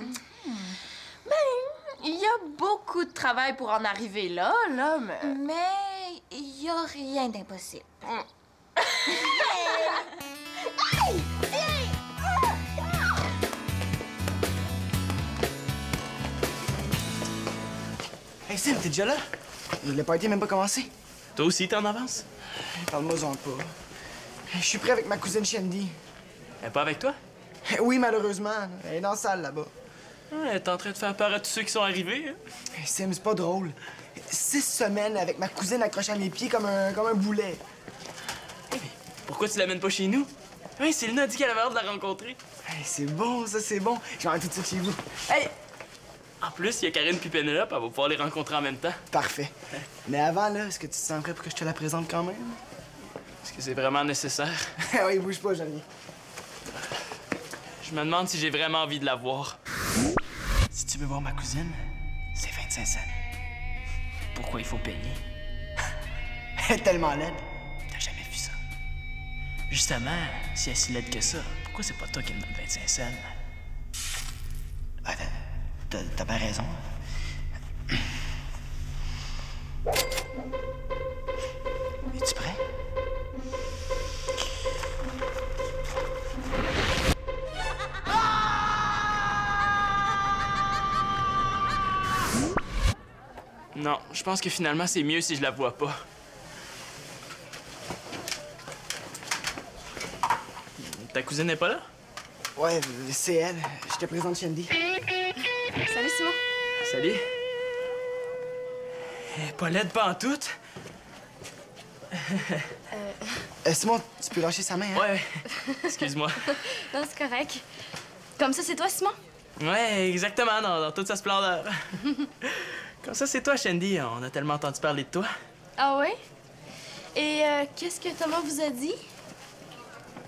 il y a beaucoup de travail pour en arriver là, mais... Mais il y a rien d'impossible. Hey, Sim, t'es déjà là? Le party est même pas commencé. Toi aussi, t'es en avance? Parle-moi-en pas. Je suis prêt avec ma cousine Shandy. Elle est pas avec toi? Oui, malheureusement. Elle est dans la salle, là-bas. Elle est en train de faire peur à tous ceux qui sont arrivés. Hein? Hey, Sim, c'est pas drôle. 6 semaines avec ma cousine accrochée à mes pieds comme un boulet. Hey, mais pourquoi tu l'amènes pas chez nous? Hey, Célina a dit qu'elle avait hâte de la rencontrer. Hey, c'est bon, ça, c'est bon. Je vais aller tout de suite chez vous. Hey! En plus, il y a Karine puis Pénélope, elle va pouvoir les rencontrer en même temps. Parfait. Mais avant, là, est-ce que tu te sens prêt pour que je te la présente quand même? Est-ce que c'est vraiment nécessaire? Oui, bouge pas, Johnny. Je me demande si j'ai vraiment envie de la voir. Si tu veux voir ma cousine, c'est 25 cents. Pourquoi il faut payer? Elle est tellement laide. T'as jamais vu ça? Justement, si elle est si laide que ça, pourquoi c'est pas toi qui me donne 25 cents? T'as bien raison. Es-tu prêt? Non, je pense que finalement, c'est mieux si je la vois pas. Ta cousine n'est pas là? Ouais, c'est elle. Je te présente Shandy. Salut, Simon. Salut. Pas laide pas en tout. Simon, tu peux lâcher sa main, hein? Ouais, excuse-moi. Non, c'est correct. Comme ça, c'est toi, Simon? Ouais, exactement, dans toute sa splendeur. Comme ça, c'est toi, Shandy. On a tellement entendu parler de toi. Ah ouais? Et qu'est-ce que Thomas vous a dit?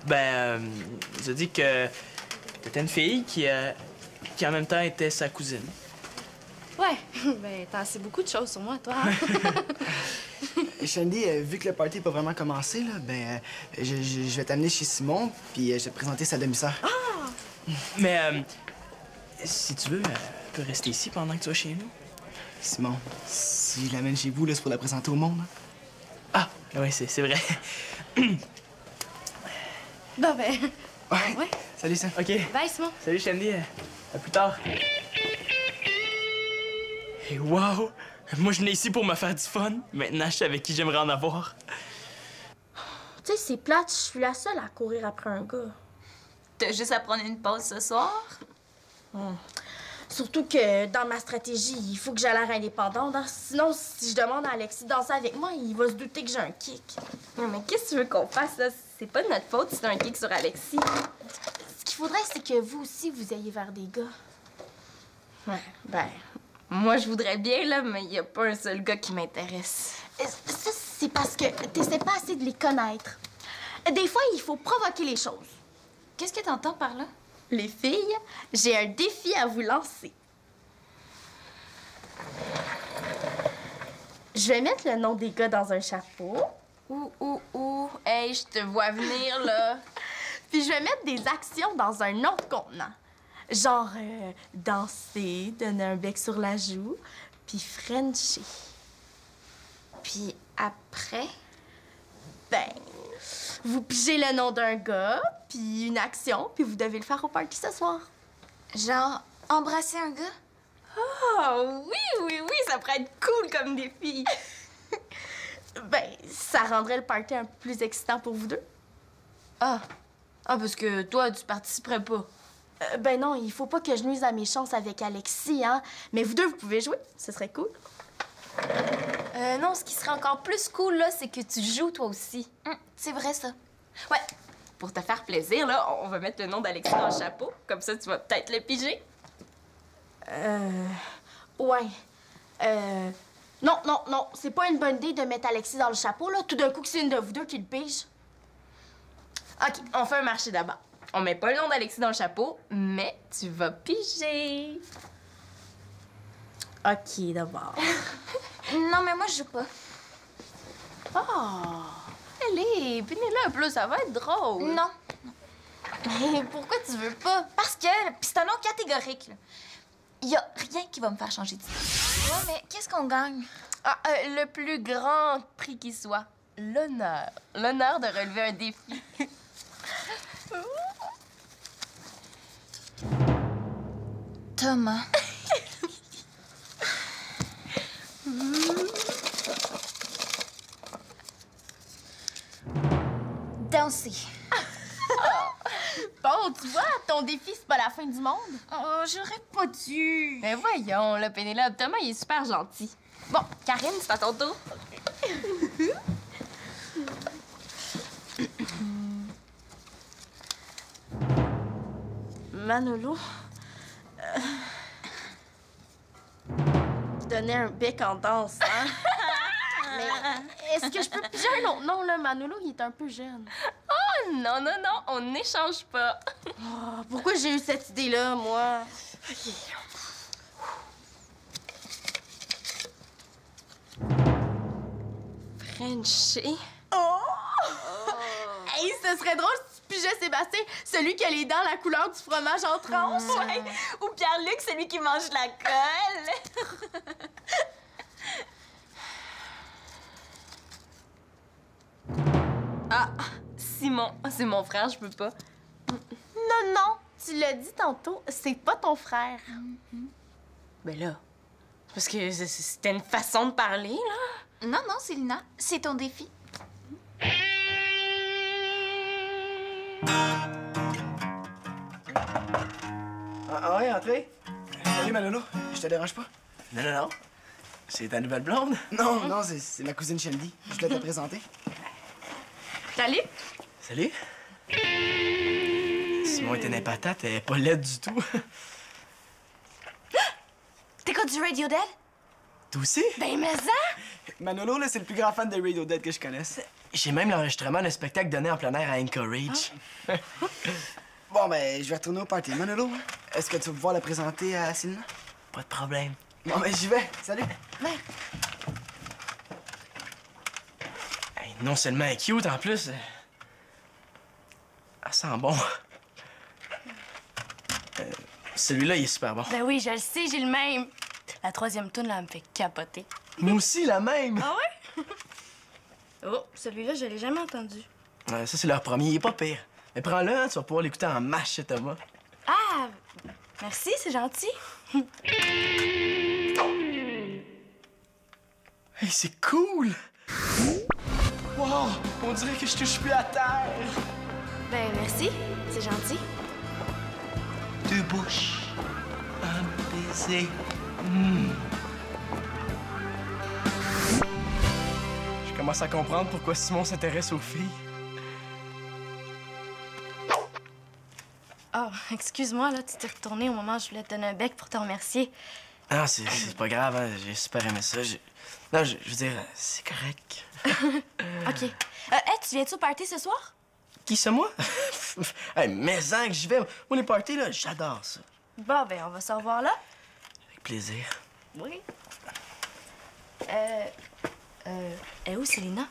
Il nous a dit que t'étais une fille qui en même temps était sa cousine. Ouais, ben t'en sais beaucoup de choses sur moi, toi. Hein? Et Shandy, vu que le party n'est pas vraiment commencé, là, je vais t'amener chez Simon, puis je vais te présenter sa demi-sœur. Ah! Mais, si tu veux, elle peut rester ici pendant que tu vas chez nous. Simon, si je l'amène chez vous, là, c'est pour la présenter au monde. Hein? Ah, oui, c'est vrai. Bon, ben. Ouais. Salut, Sam. OK. Bye, Simon. Salut, Shandy. À plus tard. Et wow! Moi, je venais ici pour me faire du fun. Maintenant, je sais avec qui j'aimerais en avoir. Tu sais, c'est plate, je suis la seule à courir après un gars. T'as juste à prendre une pause ce soir? Surtout que dans ma stratégie, il faut que j'ai l'air indépendante. Hein? Sinon, si je demande à Alexis de danser avec moi, il va se douter que j'ai un kick. Non, mais qu'est-ce que tu veux qu'on fasse, là? C'est pas de notre faute si t'as un kick sur Alexis. Ce qu'il faudrait, c'est que vous aussi, vous ayez vers des gars. Ouais, ben, moi, je voudrais bien, là, mais il y a pas un seul gars qui m'intéresse. Ça, c'est parce que t'essaies pas assez de les connaître. Des fois, il faut provoquer les choses. Qu'est-ce que t'entends par là? Les filles, j'ai un défi à vous lancer. Je vais mettre le nom des gars dans un chapeau. Hey, je te vois venir, là. Puis je vais mettre des actions dans un autre contenant. Genre, danser, donner un bec sur la joue, puis frencher. Puis après? Ben, vous pigez le nom d'un gars, puis une action, puis vous devez le faire au party ce soir. Genre, embrasser un gars? Oh, oui, ça pourrait être cool comme défi. Ben, ça rendrait le party un peu plus excitant pour vous deux. Ah, parce que toi, tu participerais pas. Ben non, il faut pas que je nuise à mes chances avec Alexis, hein. Mais vous deux, vous pouvez jouer, ce serait cool. Non, ce qui serait encore plus cool, là, c'est que tu joues toi aussi. C'est vrai, ça. Ouais. Pour te faire plaisir, là, on va mettre le nom d'Alexis dans le chapeau. Comme ça, tu vas peut-être le piger. Ouais. Non, c'est pas une bonne idée de mettre Alexis dans le chapeau, là. Tout d'un coup, que c'est une de vous deux qui le pige. OK, on fait un marché d'abord. On met pas le nom d'Alexis dans le chapeau, mais tu vas piger. OK, d'abord. Non, mais moi, je joue pas. Oh! Allez, pinez-le un peu, ça va être drôle. Non. Mais pourquoi tu veux pas? Parce que, pis c'est un nom catégorique, là. Y a rien qui va me faire changer d'idée. Ouais, mais qu'est-ce qu'on gagne? Le plus grand prix qui soit. L'honneur. L'honneur de relever un défi. Thomas. Danser. Bon, tu vois, ton défi, c'est pas la fin du monde. Oh, j'aurais pas dû. Mais voyons, là, Pénélope, Thomas, il est super gentil. Bon, Karine, c'est à ton tour. Manolo. Donner un bec en danse, hein? Mais est-ce que je peux piger un autre nom, là? Manolo, il est un peu jeune. Oh, non, on n'échange pas. Oh, pourquoi j'ai eu cette idée-là, moi? Frenchie. Oh! Hey, ce serait drôle si tu pigeais Sébastien, celui qui a les dents la couleur du fromage en tranches. Ouais. Ou Pierre-Luc, celui qui mange la colle. Ah, Simon, c'est mon frère, je peux pas. Non, tu l'as dit tantôt, c'est pas ton frère. Ben là, parce que c'était une façon de parler, là. Non, c'est Lina. C'est ton défi. Ah ouais, entrez. Salut, Manolo. Je te dérange pas? Non. C'est ta nouvelle blonde? Non, non, c'est ma cousine Shandy. Je voulais te présenter. Salut. Salut. Simon était une patate, elle est pas laide du tout. T'écoutes du Radiohead? Toi aussi? Ben, mais ça! Manolo, là, c'est le plus grand fan de Radiohead que je connaisse. J'ai même l'enregistrement d'un spectacle donné en plein air à Anchorage. Bon, ben, je vais retourner au party. Manolo, est-ce que tu vas pouvoir le présenter à Sylvain? Pas de problème. Bon, ben, j'y vais. Salut. Ouais. Hey, non seulement elle est cute, en plus, elle sent bon. Celui-là, il est super bon. Ben oui, je le sais, j'ai le même. La troisième toune, là, elle me fait capoter. Moi aussi, la même. Ah ouais? Oh, celui-là, je l'ai jamais entendu. Ça, c'est leur premier, il est pas pire. Mais prends-le, hein, tu vas pouvoir l'écouter en masse chez Thomas. Ah! Merci, c'est gentil. Hey, c'est cool! Wow! On dirait que je touche plus à terre! Ben, merci, c'est gentil. Deux bouches, un baiser. Je commence à comprendre pourquoi Simon s'intéresse aux filles. Oh, excuse-moi, là, tu t'es retourné au moment où je voulais te donner un bec pour te remercier. Ah, c'est pas grave, hein, j'ai super aimé ça. Non, je veux dire, c'est correct. OK. Hey, tu viens-tu au party ce soir? Qui, c'est moi? Hey, mais en que j'y vais. Moi, les parties, là, j'adore ça. Bon, ben, on va se revoir là. Avec plaisir. Oui. Est où, Célina?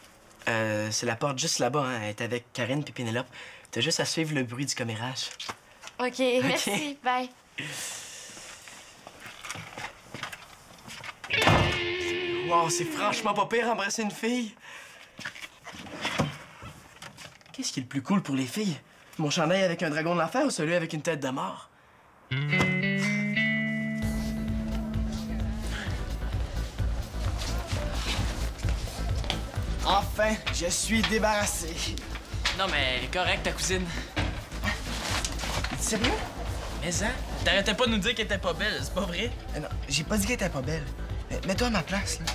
C'est la porte juste là-bas, hein. Elle est avec Karine puis Pénélope. T'as juste à suivre le bruit du commérage. OK, merci. Bye. Wow, c'est franchement pas pire embrasser une fille. Qu'est-ce qui est le plus cool pour les filles? Mon chandail avec un dragon de l'enfer ou celui avec une tête de mort? Enfin, je suis débarrassé. Non, mais correct, ta cousine. Es-tu sérieux? Mais hein? T'arrêtais pas de nous dire qu'elle était pas belle, c'est pas vrai? Non, j'ai pas dit qu'elle était pas belle. Mets-toi à ma place, là.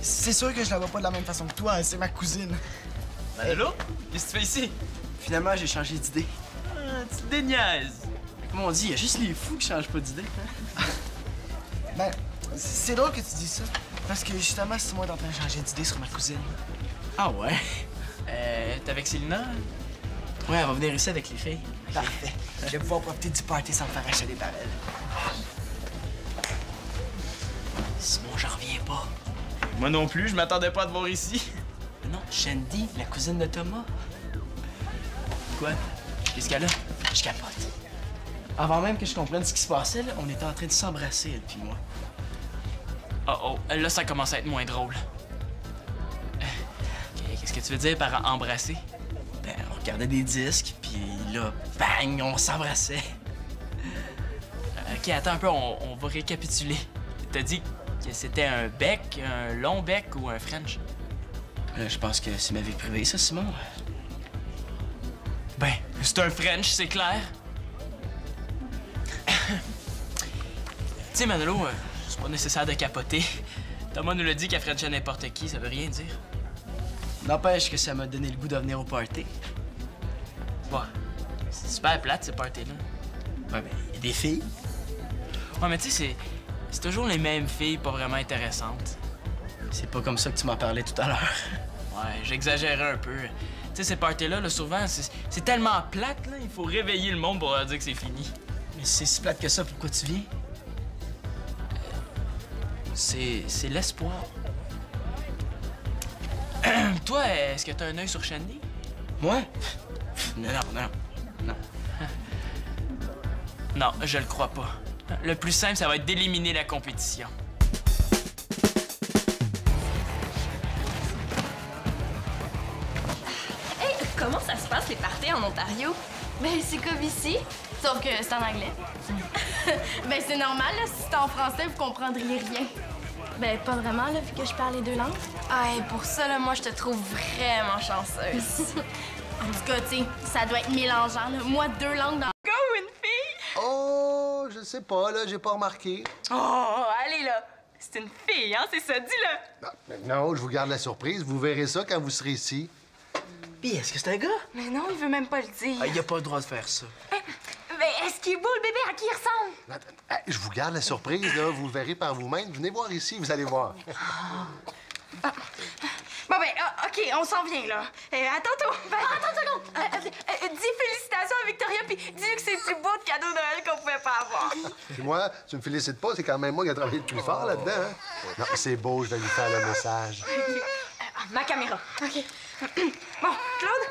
C'est sûr que je la vois pas de la même façon que toi, c'est ma cousine. Allô? Qu'est-ce que tu fais ici? Finalement, j'ai changé d'idée. Ah, tu te déniaises. Comme on dit, il y a juste les fous qui changent pas d'idée. Ben, c'est drôle que tu dis ça. Parce que justement, Simon est en train de changer d'idée sur ma cousine. Ah ouais? T'es avec Célina? Ouais, elle va venir ici avec les filles. Parfait. Je vais pouvoir profiter du party sans me faire acheter par elle. Simon, j'en reviens pas. Moi non plus, je m'attendais pas à te voir ici. Non, Shandy, la cousine de Thomas. Quoi? Qu'est-ce qu'elle a? Je capote. Avant même que je comprenne ce qui se passait, là, on était en train de s'embrasser, elle puis moi. Oh, là, ça commence à être moins drôle. Qu'est-ce que tu veux dire par embrasser? Ben, on regardait des disques, puis là, bang, on s'embrassait. OK, attends un peu, on va récapituler. T'as dit que c'était un bec, un long bec ou un French? Je pense que c'est ma vie privée, ça, Simon. Ben, c'est un French, c'est clair. Tu sais, Manolo, c'est pas nécessaire de capoter. Thomas nous l'a dit qu'elle Frenchait n'importe qui, ça veut rien dire. N'empêche que ça m'a donné le goût de venir au party. Ouais, c'est super plate, ce party-là. Ouais, ben, y a des filles. Ouais, mais tu sais, c'est toujours les mêmes filles pas vraiment intéressantes. C'est pas comme ça que tu m'en parlais tout à l'heure. Ouais, j'exagérais un peu. Tu sais, ces parties-là, souvent, c'est tellement plate, là, il faut réveiller le monde pour leur dire que c'est fini. Mais c'est si plate que ça, pourquoi tu viens? C'est l'espoir. Toi, est-ce que t'as un œil sur Shandy? Moi? Non. Non, je le crois pas. Le plus simple, ça va être d'éliminer la compétition. Hey, comment ça se passe les parties en Ontario? Ben, c'est comme ici, sauf que c'est en anglais. Ben, c'est normal, là. Si c'était en français, vous comprendriez rien. Ben, pas vraiment, là, vu que je parle les deux langues. Ah, et pour ça, là, moi, je te trouve vraiment chanceuse. En tout cas, tu sais, ça doit être mélangeant, là. Moi, deux langues dans... Go, une fille! Oh, je sais pas, là, j'ai pas remarqué. Oh, allez, là! C'est une fille, hein, c'est ça, dis-le! Non, je vous garde la surprise. Vous verrez ça quand vous serez ici. Puis, est-ce que c'est un gars? Mais non, il veut même pas le dire. Ah, il a pas le droit de faire ça. Mais est-ce qu'il est beau, le bébé? À qui il ressemble? Je vous garde la surprise, là. Vous le verrez par vous-même. Venez voir ici, vous allez voir. Bon, ben, OK, on s'en vient, là. À tantôt. Ben, attends une seconde. Dis félicitations à Victoria, puis dis-lui que c'est le plus beau de cadeau de Noël qu'on pouvait pas avoir. Puis moi, tu me félicites pas, c'est quand même moi qui ai travaillé le plus fort là-dedans, hein? Non, c'est beau, je vais lui faire le message. Ma caméra. OK. Bon, Claude,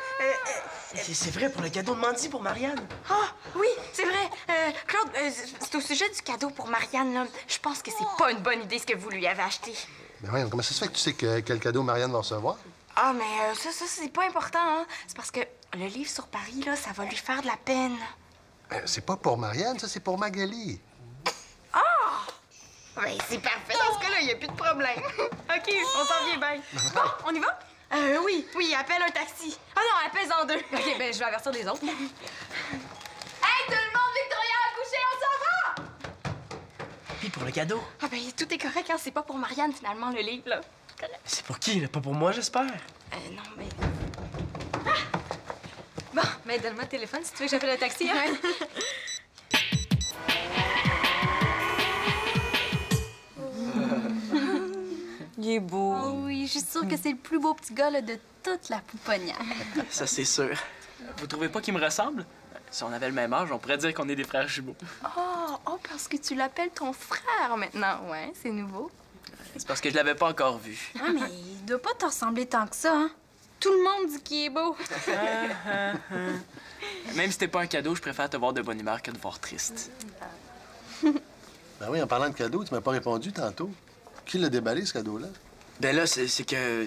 C'est vrai, pour le cadeau de Mandy pour Marianne. Ah, oui, c'est vrai. Claude, c'est au sujet du cadeau pour Marianne, là. Je pense que c'est pas une bonne idée ce que vous lui avez acheté. Mais voyons, comment ça se fait que tu sais quel cadeau Marianne va recevoir? Ah, mais ça, c'est pas important, hein. C'est parce que le livre sur Paris, là, ça va lui faire de la peine. C'est pas pour Marianne, ça, c'est pour Magali. Ah! Ben, c'est parfait. Dans ce cas-là, il n'y a plus de problème. OK, on s'en vient bien. Bon, on y va? Oui, appelle un taxi. Ah non, appelle-en deux. OK, ben, je vais avertir les autres. Hey, tout le monde, Victoria a accouché, on s'en va! Puis, pour le cadeau? Ah, ben, tout est correct, hein. C'est pas pour Marianne, finalement, le livre, là. C'est pour qui, là? Pas pour moi, j'espère? Non, mais... Bon, mais donne-moi le téléphone si tu veux que j'appelle un taxi, hein? Il est beau. Oh oui, je suis sûre que c'est le plus beau petit gars là, de toute la pouponnière. Ça, c'est sûr. Vous trouvez pas qu'il me ressemble? Si on avait le même âge, on pourrait dire qu'on est des frères jumeaux. Oh, parce que tu l'appelles ton frère maintenant. Ouais, c'est nouveau. C'est parce que je l'avais pas encore vu. Ah, mais il doit pas te ressembler tant que ça, hein? Tout le monde dit qu'il est beau. Même si t'es pas un cadeau, je préfère te voir de bonne humeur que de voir triste. Ben oui, en parlant de cadeau, tu m'as pas répondu tantôt. Qui l'a déballé, ce cadeau-là? Ben là, c'est que...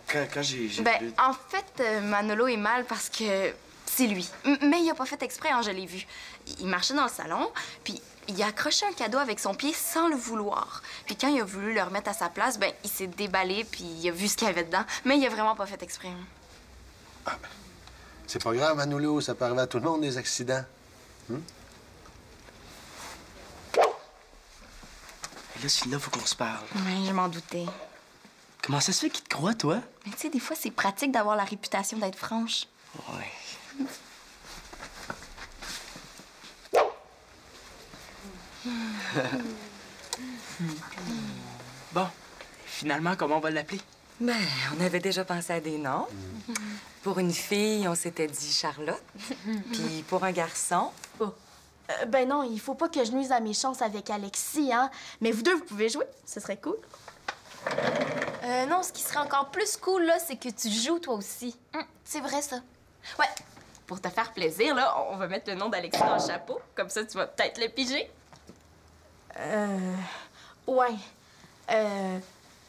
Quand j'ai... Ben, en fait, Manolo est mal parce que c'est lui. Mais il a pas fait exprès, hein, je l'ai vu. Il marchait dans le salon, puis il a accroché un cadeau avec son pied sans le vouloir. Puis quand il a voulu le remettre à sa place, ben il s'est déballé, puis il a vu ce qu'il y avait dedans. Mais il a vraiment pas fait exprès. C'est pas grave, Manolo, ça peut arriver à tout le monde, des accidents. Et là, Sylvia, faut qu'on se parle. Oui, je m'en doutais. Comment ça se fait qu'il te croit, toi? Mais tu sais, des fois, c'est pratique d'avoir la réputation d'être franche. Ouais. Bon, finalement, comment on va l'appeler? Ben, on avait déjà pensé à des noms. Pour une fille, on s'était dit Charlotte. Puis pour un garçon... Ben non, il faut pas que je nuise à mes chances avec Alexis, hein? Mais vous deux, vous pouvez jouer, ce serait cool. Non, ce qui serait encore plus cool, là, c'est que tu joues toi aussi. C'est vrai, ça. Ouais. Pour te faire plaisir, là, on va mettre le nom d'Alexis dans le chapeau. Comme ça, tu vas peut-être le piger. Ouais.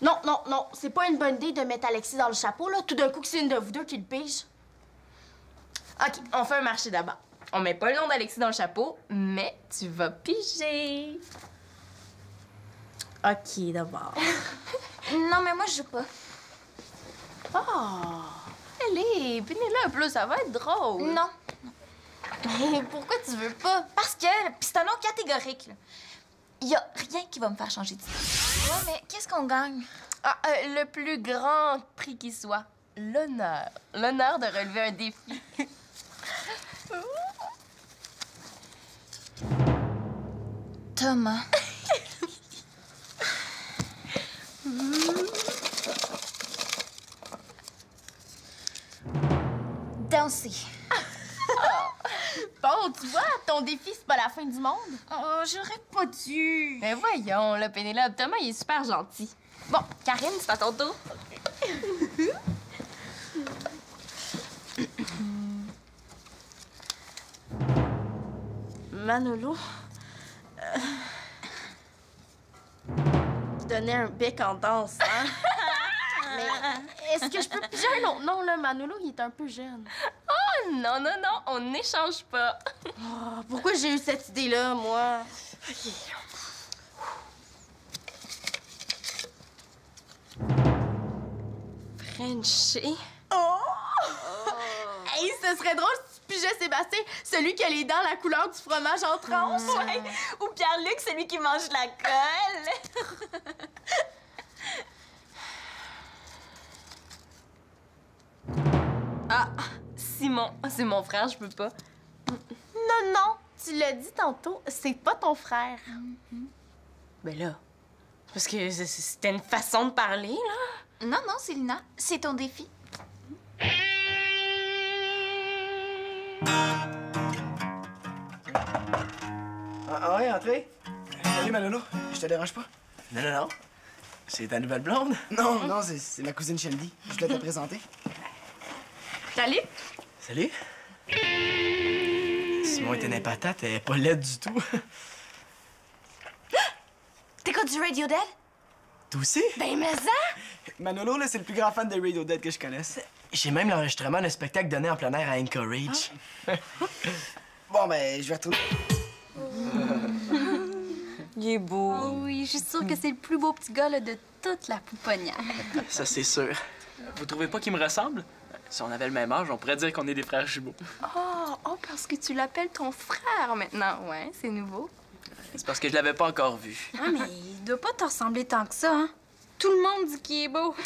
Non, c'est pas une bonne idée de mettre Alexis dans le chapeau, là. Tout d'un coup, que c'est une de vous deux qui le pige. OK, on fait un marché d'abord. On met pas le nom d'Alexis dans le chapeau, mais tu vas piger. OK, d'abord. Non, mais moi, je joue pas. Oh! Allez, pinez-le un peu, ça va être drôle. Non. Mais pourquoi tu veux pas? Parce que... Puis c'est un nom catégorique, là. Il y a rien qui va me faire changer d'idée. Ouais, mais qu'est-ce qu'on gagne? Le plus grand prix qui soit. L'honneur. L'honneur de relever un défi. Thomas. Danser. Bon, tu vois, ton défi, c'est pas la fin du monde. Oh, j'aurais pas dû. Mais voyons, là, Pénélope, Thomas, il est super gentil. Bon, Karine, c'est à ton tour. Manolo, donner un bec en danse, hein? Mais est-ce que je peux piger un autre nom, là? Manolo, il est un peu jeune. Oh, non, on n'échange pas. Oh, pourquoi j'ai eu cette idée-là, moi? Frenchie. Oh! Hey, ce serait drôle si tu pigeais Sébastien, celui qui a les dents la couleur du fromage en tranches. Ouais. Ou Pierre-Luc, celui qui mange la colle. Ah, Simon, c'est mon frère, je peux pas. Non, non, tu l'as dit tantôt, c'est pas ton frère. Ben là, parce que c'était une façon de parler, là. Non, non, c'est Lina. C'est ton défi. Ah ouais, entrez. Salut, Manolo. Je te dérange pas? Non, non, non. C'est ta nouvelle blonde? Non, non, c'est ma cousine Shelby. Je voulais te présenter. Salut. Salut. Simon était une patate, elle est pas laide du tout. T'écoutes du Radio Dead? Toi aussi? Ben, mais ça! Manolo, là, c'est le plus grand fan de Radiohead que je connaisse. J'ai même l'enregistrement d'un spectacle donné en plein air à Anchorage. Bon, ben, je vais retourner. Il est beau. Oh oui, je suis sûre que c'est le plus beau petit gars là, de toute la pouponnière. Ça, c'est sûr. Vous trouvez pas qu'il me ressemble? Si on avait le même âge, on pourrait dire qu'on est des frères jumeaux. Oh, parce que tu l'appelles ton frère maintenant. Ouais, c'est nouveau. C'est parce que je l'avais pas encore vu. Ah, mais il doit pas te ressembler tant que ça, hein? Tout le monde dit qu'il est beau.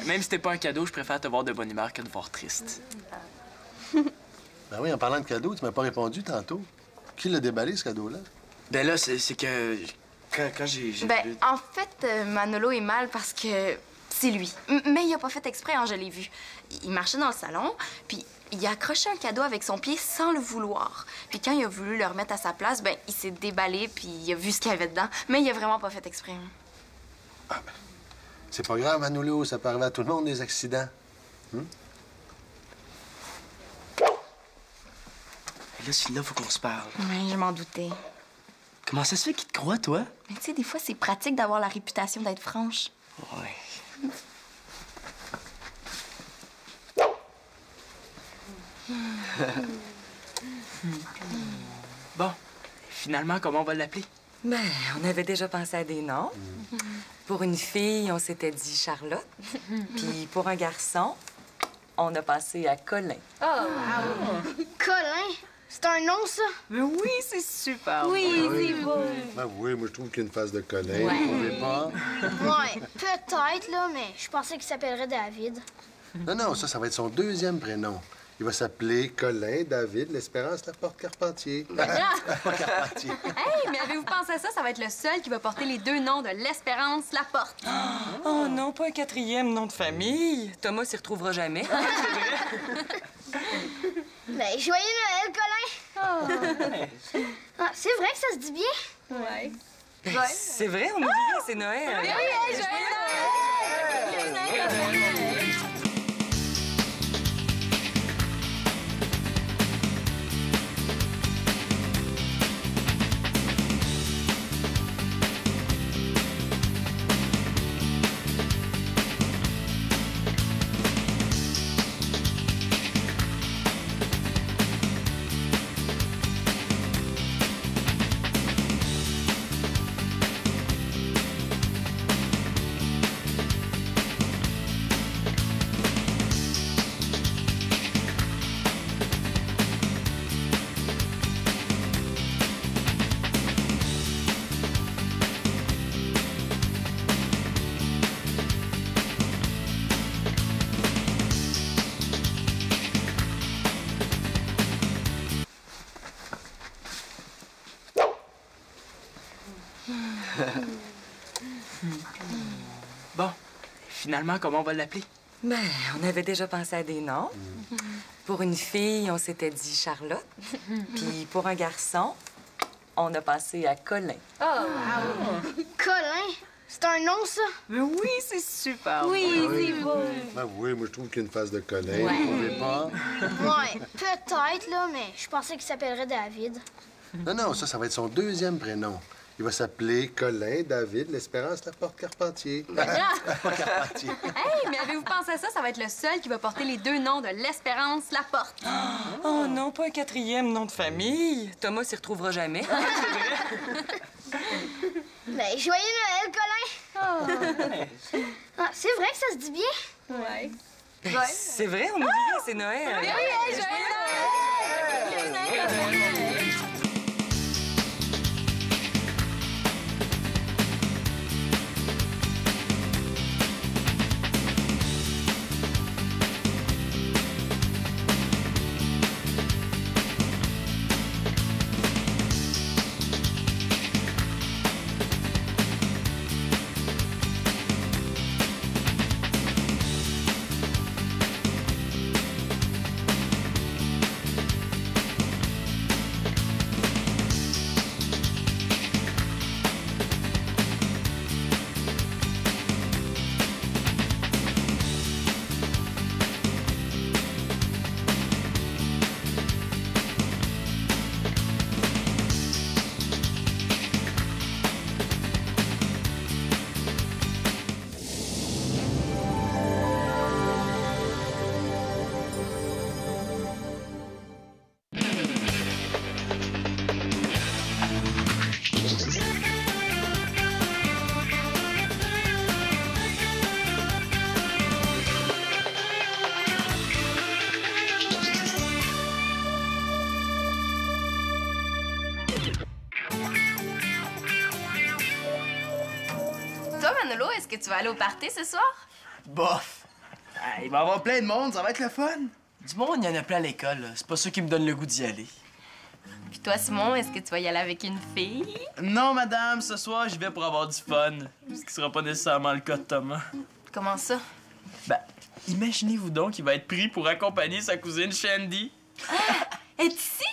Même si t'es pas un cadeau, je préfère te voir de bonne humeur que de voir triste. Ben oui, en parlant de cadeau, tu m'as pas répondu tantôt. Qui l'a déballé, ce cadeau-là? Ben là, c'est que... Quand j'ai... Ben, en fait, Manolo est mal parce que c'est lui. Mais il a pas fait exprès, hein, je l'ai vu. Il marchait dans le salon, puis il a accroché un cadeau avec son pied sans le vouloir. Puis quand il a voulu le remettre à sa place, ben, il s'est déballé, puis il a vu ce qu'il y avait dedans. Mais il a vraiment pas fait exprès. Ah, ben, c'est pas grave, Manolo. Ça peut arriver à tout le monde, des accidents. Là, Sylvia, faut qu'on se parle. Oui, je m'en doutais. Comment ça se fait qu'il te croit, toi? Mais tu sais, des fois, c'est pratique d'avoir la réputation d'être franche. Ouais. Bon, finalement, comment on va l'appeler? Ben, on avait déjà pensé à des noms. Pour une fille, on s'était dit Charlotte. Puis pour un garçon, on a pensé à Colin. Colin? C'est un nom, ça? Mais oui, c'est super. Oui, c'est beau. Ben oui, moi, je trouve qu'il y a une face de Colin. Vous trouvez pas? Ouais, peut-être, là, mais je pensais qu'il s'appellerait David. Non, non, ça va être son deuxième prénom. Il va s'appeler Colin David L'Espérance Laporte-Carpentier. Carpentier. Hey, mais avez-vous pensé à ça? Ça va être le seul qui va porter les deux noms de l'Espérance Laporte. Oh non, pas un quatrième nom de famille. Thomas s'y retrouvera jamais. Ben, joyeux Noël, Colin! Ah, c'est vrai que ça se dit bien? Ouais. Ben, c'est vrai, on oubliait, c'est Noël. Oui, joyeux Noël! Bon, finalement, comment on va l'appeler? Ben, on avait déjà pensé à des noms. Pour une fille, on s'était dit Charlotte. Puis pour un garçon, on a pensé à Colin. Colin? C'est un nom, ça? Mais oui, c'est super. Oui, c'est beau. Ben oui, moi, je trouve qu'il y a une face de Colin. Vous trouvez pas? Ouais, peut-être, là, mais je pensais qu'il s'appellerait David. Non, non, ça va être son deuxième prénom. Il va s'appeler Colin David L'Espérance Laporte-Carpentier. Carpentier. Hey, mais avez-vous pensé à ça? Ça va être le seul qui va porter les deux noms de l'Espérance Laporte. Oh non, pas un quatrième nom de famille. Thomas s'y retrouvera jamais. Ben, joyeux Noël, Colin! Ah, c'est vrai que ça se dit bien? Ouais. Ben, c'est vrai, on oubliait, c'est Noël. Oui, joyeux Noël! Manolo, est-ce que tu vas aller au party ce soir? Bof. Ah, il va y avoir plein de monde, ça va être le fun. Du monde, il y en a plein à l'école, là. C'est pas ça qui me donne le goût d'y aller. Puis toi, Simon, est-ce que tu vas y aller avec une fille? Non, madame, ce soir, j'y vais pour avoir du fun. Ce qui sera pas nécessairement le cas de Thomas. Comment ça? Ben, imaginez-vous donc qu'il va être pris pour accompagner sa cousine Shandy. Elle est ici?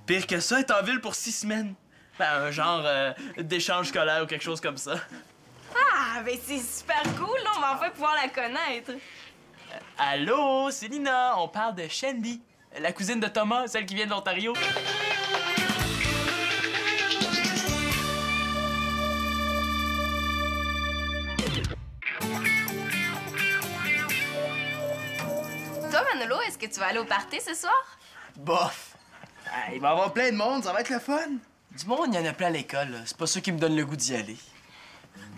Pire que ça, elle est en ville pour 6 semaines. Ben, un genre d'échange scolaire ou quelque chose comme ça. Ah, ben c'est super cool, là, on va enfin pouvoir la connaître. Allô, c'est Lina, on parle de Shandy, la cousine de Thomas, celle qui vient de l'Ontario. Toi, Manolo, est-ce que tu vas aller au party ce soir? Bof. Ah, il va y avoir plein de monde, ça va être le fun. Du monde, il y en a plein à l'école, là. C'est pas ça qui me donne le goût d'y aller.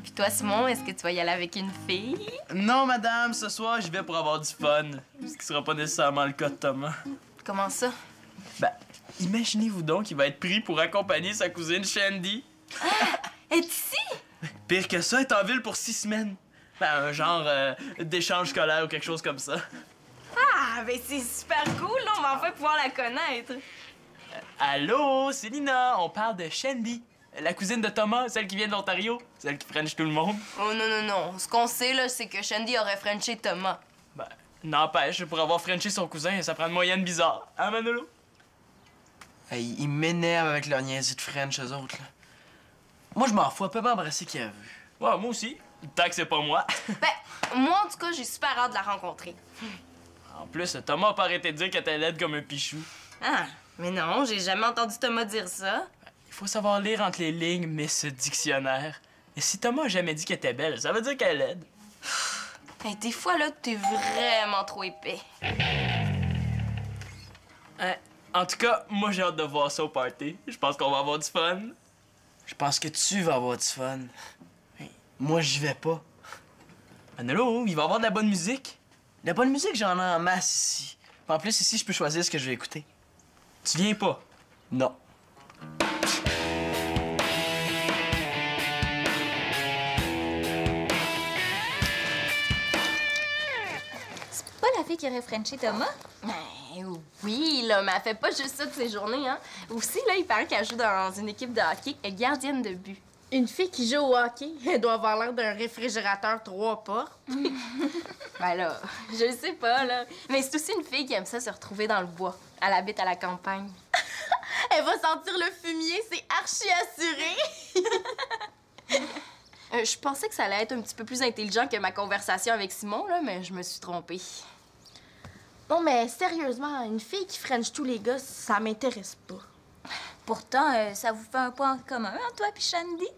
Puis toi, Simon, est-ce que tu vas y aller avec une fille? Non, madame, ce soir, j'y vais pour avoir du fun. Ce qui sera pas nécessairement le cas de Thomas. Comment ça? Ben, imaginez-vous donc qu'il va être pris pour accompagner sa cousine Shandy. Elle est ici? Pire que ça, elle est en ville pour 6 semaines. Ben, un genre d'échange scolaire ou quelque chose comme ça. Ah, ben c'est super cool, là, on va enfin pouvoir la connaître. Allô, c'est Lina, on parle de Shandy, la cousine de Thomas, celle qui vient de l'Ontario, celle qui french tout le monde. Oh non, non, non. Ce qu'on sait, là, c'est que Shandy aurait frenché Thomas. Ben, n'empêche, pour avoir frenché son cousin, ça prend une moyenne bizarre. Hein, Manolo? Hey, ils m'énervent avec leur niaiserie de French, eux autres, là. Moi, je m'en fous, elle peut m'embrasser qui a vu. Ouais, moi aussi. Tant que c'est pas moi. Ben, moi, en tout cas, j'ai super hâte de la rencontrer. En plus, Thomas a pas arrêté de dire qu'elle était laide comme un pichou. Ah, mais non, j'ai jamais entendu Thomas dire ça. Il faut savoir lire entre les lignes, mais ce dictionnaire. Et si Thomas a jamais dit qu'elle était belle, ça veut dire qu'elle est laide. Hey, des fois, là, t'es vraiment trop épais. En tout cas, moi, j'ai hâte de voir ça au party. Je pense qu'on va avoir du fun. Je pense que tu vas avoir du fun. Hey, moi, j'y vais pas. Manolo, il va y avoir de la bonne musique. De la bonne musique, j'en ai en masse ici. En plus, ici, je peux choisir ce que je vais écouter. Tu viens pas? Non. C'est pas la fille qui aurait frenché Thomas? Ben oui, là, mais elle fait pas juste ça de ses journées, hein. Aussi, là, il paraît qu'elle joue dans une équipe de hockey, elle est gardienne de but. Une fille qui joue au hockey, elle doit avoir l'air d'un réfrigérateur 3 portes. Ben là, je le sais pas, là. Mais c'est aussi une fille qui aime ça se retrouver dans le bois. Elle habite à la campagne. Elle va sentir le fumier, c'est archi assuré! Je pensais que ça allait être un petit peu plus intelligent que ma conversation avec Simon, là, mais je me suis trompée. Non, mais sérieusement, une fille qui french tous les gars, ça m'intéresse pas. Pourtant, ça vous fait un point en commun, hein, toi puis Shandy?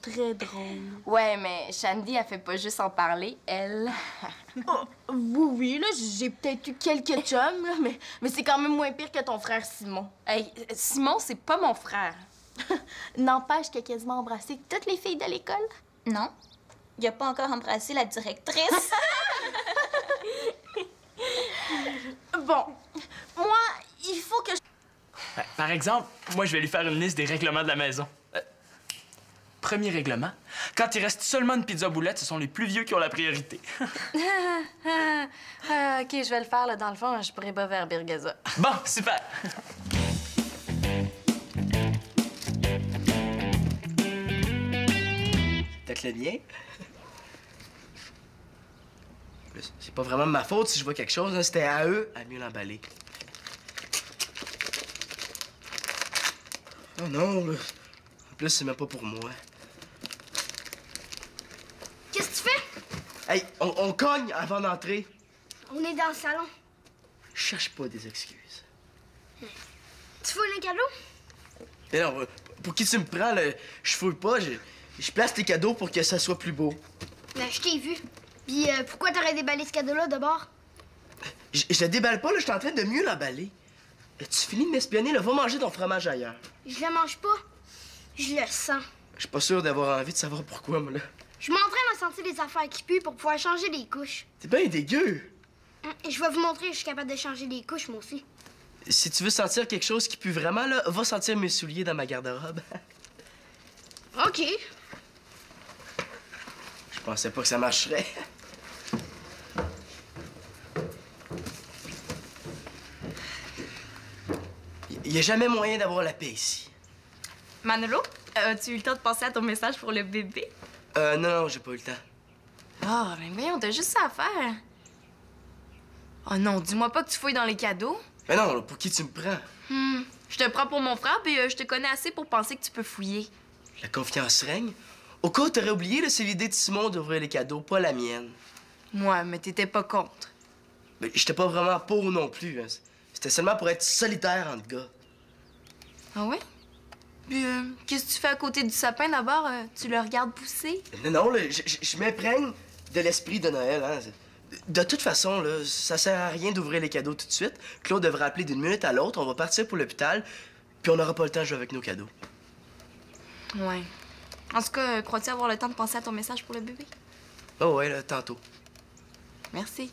Très drôle. Ouais, mais Shandy, elle fait pas juste en parler, elle. Oui, là, j'ai peut-être eu quelques chums, là, mais c'est quand même moins pire que ton frère Simon. Hey, Simon, c'est pas mon frère. N'empêche qu'il a quasiment embrassé toutes les filles de l'école. Non. Il a pas encore embrassé la directrice. Bon, moi, il faut que je... Par exemple, moi, je vais lui faire une liste des règlements de la maison. Premier règlement, quand il reste seulement une pizza boulette, ce sont les plus vieux qui ont la priorité. OK, je vais le faire, là. Dans le fond, je pourrais pas vers Birgaza. Bon, super! Peut-être le mien. C'est pas vraiment de ma faute si je vois quelque chose, hein. C'était à eux à mieux l'emballer. Oh non, là. En plus, c'est même pas pour moi. Qu'est-ce que tu fais? Hey, on cogne avant d'entrer. On est dans le salon. Je cherche pas des excuses. Tu fouilles un cadeau? Mais non, pour qui tu me prends, là? Je fouille pas, je place tes cadeaux pour que ça soit plus beau. Ben, je t'ai vu. Puis pourquoi t'aurais déballé ce cadeau-là d'abord? Je le déballe pas, là, je suis en train de mieux l'emballer. Tu finis de m'espionner, là, va manger ton fromage ailleurs. Je le mange pas. Je le sens. Je suis pas sûr d'avoir envie de savoir pourquoi, moi, là. Je m'entraîne à sentir les affaires qui puent pour pouvoir changer les couches. C'est bien dégueu. Je vais vous montrer, je suis capable de changer les couches, moi aussi. Si tu veux sentir quelque chose qui pue vraiment, là, va sentir mes souliers dans ma garde-robe. OK. pensais pas que ça marcherait. Il n'y a jamais moyen d'avoir la paix ici. Manolo, as-tu eu le temps de penser à ton message pour le bébé? Non, j'ai pas eu le temps. Ah, ben voyons, t'as juste ça à faire. Oh non, dis-moi pas que tu fouilles dans les cadeaux. Mais non, là, pour qui tu me prends? Je te prends pour mon frère, puis je te connais assez pour penser que tu peux fouiller. La confiance règne. Au cas où t'aurais oublié, là, c'est l'idée de Simon d'ouvrir les cadeaux, pas la mienne. Ouais, mais t'étais pas contre. Mais j'étais pas vraiment pour non plus. Hein. C'était seulement pour être solitaire entre gars. Ah ouais? Puis, qu'est-ce que tu fais à côté du sapin d'abord? Tu le regardes pousser? Non, là, je m'imprègne de l'esprit de Noël. Hein. De toute façon, là, ça sert à rien d'ouvrir les cadeaux tout de suite. Claude devrait appeler d'une minute à l'autre, on va partir pour l'hôpital, puis on n'aura pas le temps de jouer avec nos cadeaux. Ouais. En tout cas, crois-tu avoir le temps de penser à ton message pour le bébé? Oh ouais, là, tantôt. Merci.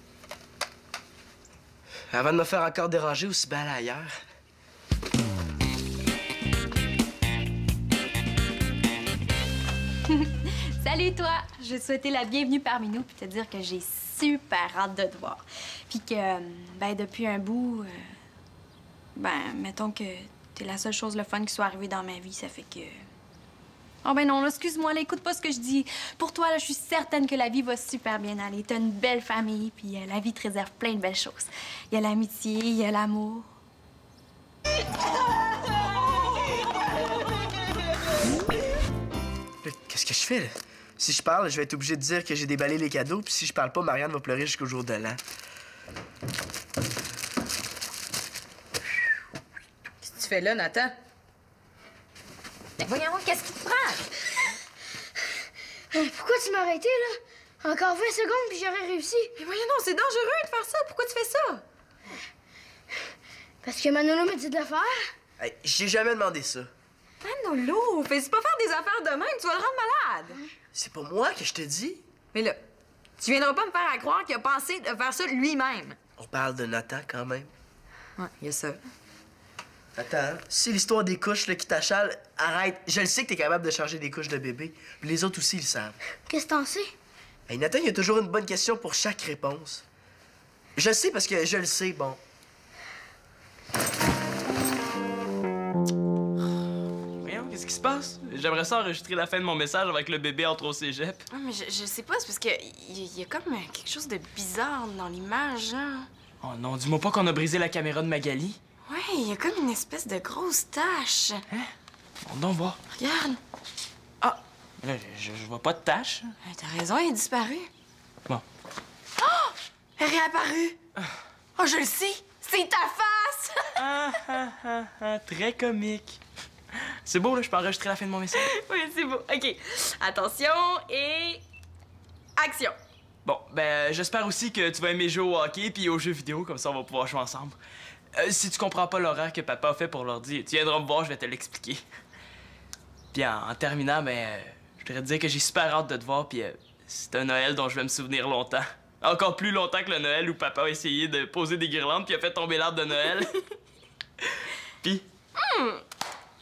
Avant de me faire encore déranger aussi bien ailleurs. Salut toi! Je vais te souhaiter la bienvenue parmi nous puis te dire que j'ai super hâte de te voir. Puis que, ben, depuis un bout, mettons que t'es la seule chose le fun qui soit arrivée dans ma vie, ça fait que... Oh ben non, là, excuse-moi, là, écoute pas ce que je dis. Pour toi, là, je suis certaine que la vie va super bien aller. T'as une belle famille, puis la vie te réserve plein de belles choses. Il y a l'amitié, il y a l'amour. Qu'est-ce que je fais, là? Si je parle, je vais être obligé de dire que j'ai déballé les cadeaux, puis si je parle pas, Marianne va pleurer jusqu'au jour de l'an. Qu'est-ce que tu fais là, Nathan? Ben voyons, qu'est-ce qui te prend? Pourquoi tu m'as arrêté, là? Encore 20 secondes, puis j'aurais réussi. Mais voyons, non, c'est dangereux de faire ça. Pourquoi tu fais ça? Parce que Manolo m'a dit de le faire. Hey, j'ai jamais demandé ça. Manolo, fais pas faire des affaires de même, tu vas le rendre malade. C'est pas moi que je te dis. Mais là, tu viendras pas me faire croire qu'il a pensé de faire ça lui-même. On parle de Nathan, quand même. Ouais, il y a ça. Attends, si l'histoire des couches là, qui t'achale, arrête. Je le sais que t'es capable de charger des couches de bébé. Puis les autres aussi, ils le savent. Qu'est-ce que t'en sais? Hey, Nathan, il y a toujours une bonne question pour chaque réponse. Je le sais parce que je le sais, bon. Voyons, qu'est-ce qui se passe? J'aimerais ça enregistrer la fin de mon message avec le bébé entre au cégep. Ah, mais je sais pas, c'est parce que il y a comme quelque chose de bizarre dans l'image, hein. Oh non, dis-moi pas qu'on a brisé la caméra de Magali. Ouais, il y a comme une espèce de grosse tache. Hein? On donc voir. Regarde. Ah! Là, je vois pas de tache. T'as raison, elle est disparue. Bon. Oh! Elle est réapparue. Oh, je le sais! C'est ta face! Très comique. C'est beau, là, je peux enregistrer la fin de mon message. Oui, c'est beau. OK. Attention et... action. Bon, ben, j'espère aussi que tu vas aimer jouer au hockey puis aux jeux vidéo, comme ça on va pouvoir jouer ensemble. Si tu comprends pas l'horaire que papa a fait pour l'ordi, tu viendras me voir, je vais te l'expliquer. Puis en terminant, je voudrais te dire que j'ai super hâte de te voir, puis c'est un Noël dont je vais me souvenir longtemps. Encore plus longtemps que le Noël où papa a essayé de poser des guirlandes puis a fait tomber l'arbre de Noël. Puis...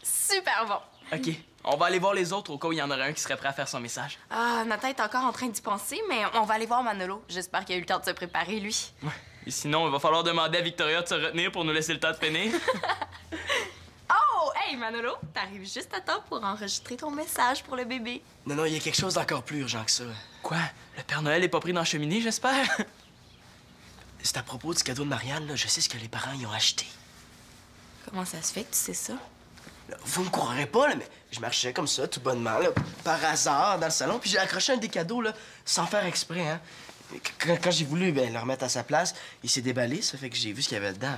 Super bon. OK, on va aller voir les autres au cas où il y en aurait un qui serait prêt à faire son message. Ah, Nathan est encore en train d'y penser, mais on va aller voir Manolo. J'espère qu'il a eu le temps de se préparer, lui. Ouais. Et sinon, il va falloir demander à Victoria de se retenir pour nous laisser le temps de finir. Oh! Hey, Manolo! T'arrives juste à temps pour enregistrer ton message pour le bébé. Non, il y a quelque chose d'encore plus urgent que ça. Quoi? Le Père Noël est pas pris dans la cheminée, j'espère? C'est à propos du cadeau de Marianne, là. Je sais ce que les parents y ont acheté. Comment ça se fait que tu sais ça? Là, vous me croirez pas, là, mais je marchais comme ça, tout bonnement, là, par hasard, dans le salon, puis j'ai accroché un des cadeaux, là, sans faire exprès, hein. Quand j'ai voulu le remettre à sa place, il s'est déballé, ça fait que j'ai vu ce qu'il y avait dedans.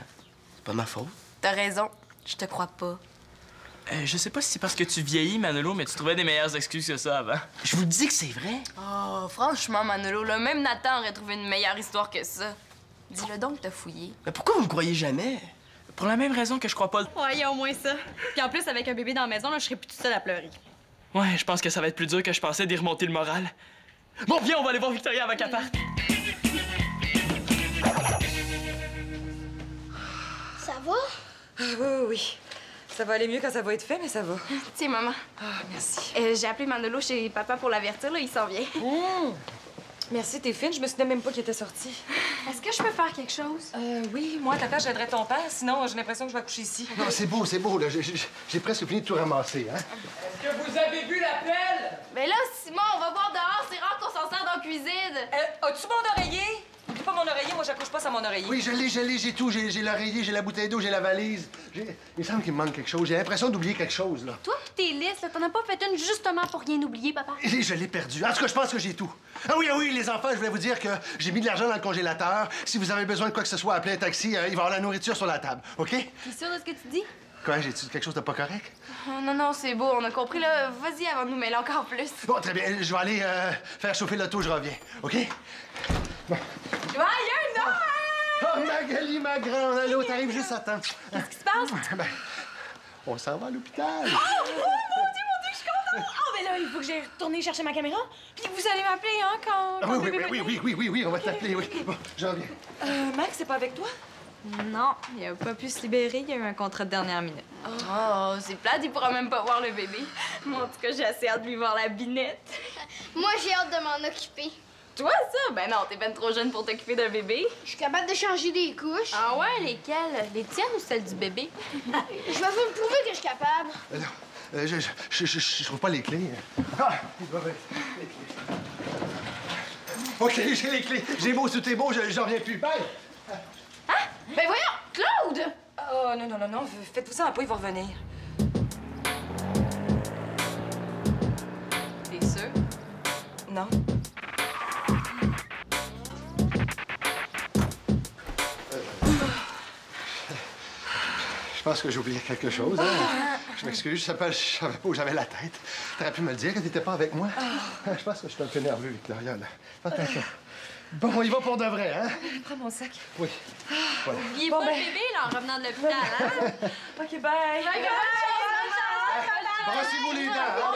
C'est pas de ma faute. T'as raison. Je te crois pas. Je sais pas si c'est parce que tu vieillis, Manolo, mais tu trouvais des meilleures excuses que ça avant. Je vous dis que c'est vrai. Oh, franchement, Manolo, là, même Nathan aurait trouvé une meilleure histoire que ça. Dis-le donc que t'as fouillé. Mais pourquoi vous me croyez jamais? Pour la même raison que je crois pas... Ouais, il y a au moins ça. Puis en plus, avec un bébé dans la maison, là, je serais plus toute seule à pleurer. Ouais, je pense que ça va être plus dur que je pensais d'y remonter le moral. Bon, viens, on va aller voir Victoria avec appart. Ça va? Oui. Ça va aller mieux quand ça va être fait, mais ça va. Tiens, maman. Ah, merci. J'ai appelé Manolo chez papa pour l'avertir, là, il s'en vient. Merci, t'es fine. Je me souvenais même pas qu'il était sorti. Est-ce que je peux faire quelque chose? Oui, moi, tata, j'aiderais ton père. Sinon, j'ai l'impression que je vais accoucher ici. Non, c'est beau, là. J'ai presque fini de tout ramasser, hein? Est-ce que vous avez vu l'appel? Mais là, Simon, on va voir dehors. C'est rare qu'on s'en sert dans la cuisine. As-tu mon oreiller? Oublie pas mon oreiller. Moi, j'accouche pas sans mon oreiller. Oui, je l'ai, j'ai tout. J'ai l'oreiller, j'ai la bouteille d'eau, j'ai la valise. Il me semble qu'il me manque quelque chose. J'ai l'impression d'oublier quelque chose, là. Toi pis tes listes, là, t'en as pas fait une justement pour rien oublier, papa? Et je l'ai perdu. En tout cas, je pense que j'ai tout. Ah oui, les enfants, je voulais vous dire que j'ai mis de l'argent dans le congélateur. Si vous avez besoin de quoi que ce soit, appelez un taxi. Il va y avoir la nourriture sur la table, OK? T'es sûr de ce que tu dis? Quoi, j'ai-tu quelque chose de pas correct? Non, c'est beau, on a compris, là. Vas-y avant de nous mêler encore plus. Bon, très bien. Je vais aller faire chauffer l'auto, je reviens. OK? Bon. Joyeux Noël! Oh, Magali, ma grande, allô, t'arrives juste à temps. Qu'est-ce qui se passe? Ben, on s'en va à l'hôpital. Oh, mon Dieu, je suis contente! Oh, mais là, il faut que j'aille retourner chercher ma caméra. Puis vous allez m'appeler, hein, quand... Ah, oui, on va t'appeler, oui. Bon, je reviens. Max, c'est pas avec toi? Non, il a pas pu se libérer. Il y a eu un contrat de dernière minute. Oh, c'est plate, il pourra même pas voir le bébé. Moi, en tout cas, j'ai assez hâte de lui voir la binette. Moi, j'ai hâte de m'en occuper. Toi, ça? Ben non, t'es ben trop jeune pour t'occuper d'un bébé. Je suis capable de changer des couches. Ah ouais, lesquelles? Les tiennes ou celles du bébé? Je vais vous prouver que je suis capable. Non, je trouve pas les clés. Ah, il doit être les clés. OK, j'ai les clés. J'ai beau, tout est beau, j'en reviens plus. Bye! Hein? Ben voyons, Claude! Oh, non. Faites-vous ça un peu, il va revenir. T'es sûr? Non. Je pense que j'ai oublié quelque chose, hein? Je m'excuse, je savais pas où j'avais la tête. T'aurais pu me le dire que t'étais pas avec moi. Je pense que je suis un peu nerveux, Victoria, là. Attention. Bon, on y va pour de vrai, hein? Prends mon sac. Oui. Voilà. Il est pas le bébé, là, en revenant de l'hôpital, hein? OK, bye. Brassez-vous les dents, hein?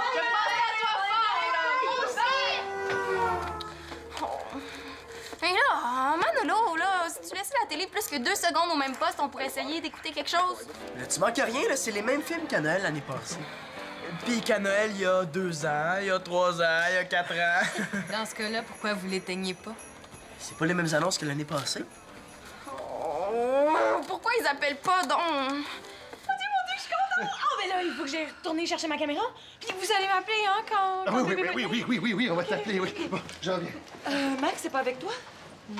Hé là, Manolo, là, si tu laissais la télé plus que 2 secondes au même poste, on pourrait essayer d'écouter quelque chose. Là, tu manques rien, là. C'est les mêmes films qu'à Noël l'année passée. Puis qu'à Noël, il y a 2 ans, il y a 3 ans, il y a 4 ans. Dans ce cas-là, pourquoi vous l'éteignez pas? C'est pas les mêmes annonces que l'année passée. Oh, pourquoi ils appellent pas donc? Mon Dieu, je suis contente! Oh, mais là, il faut que j'aille retourner chercher ma caméra. Puis vous allez m'appeler, hein, quand... Ah, oui, on va t'appeler, oui. Bon, je reviens. Max, c'est pas avec toi?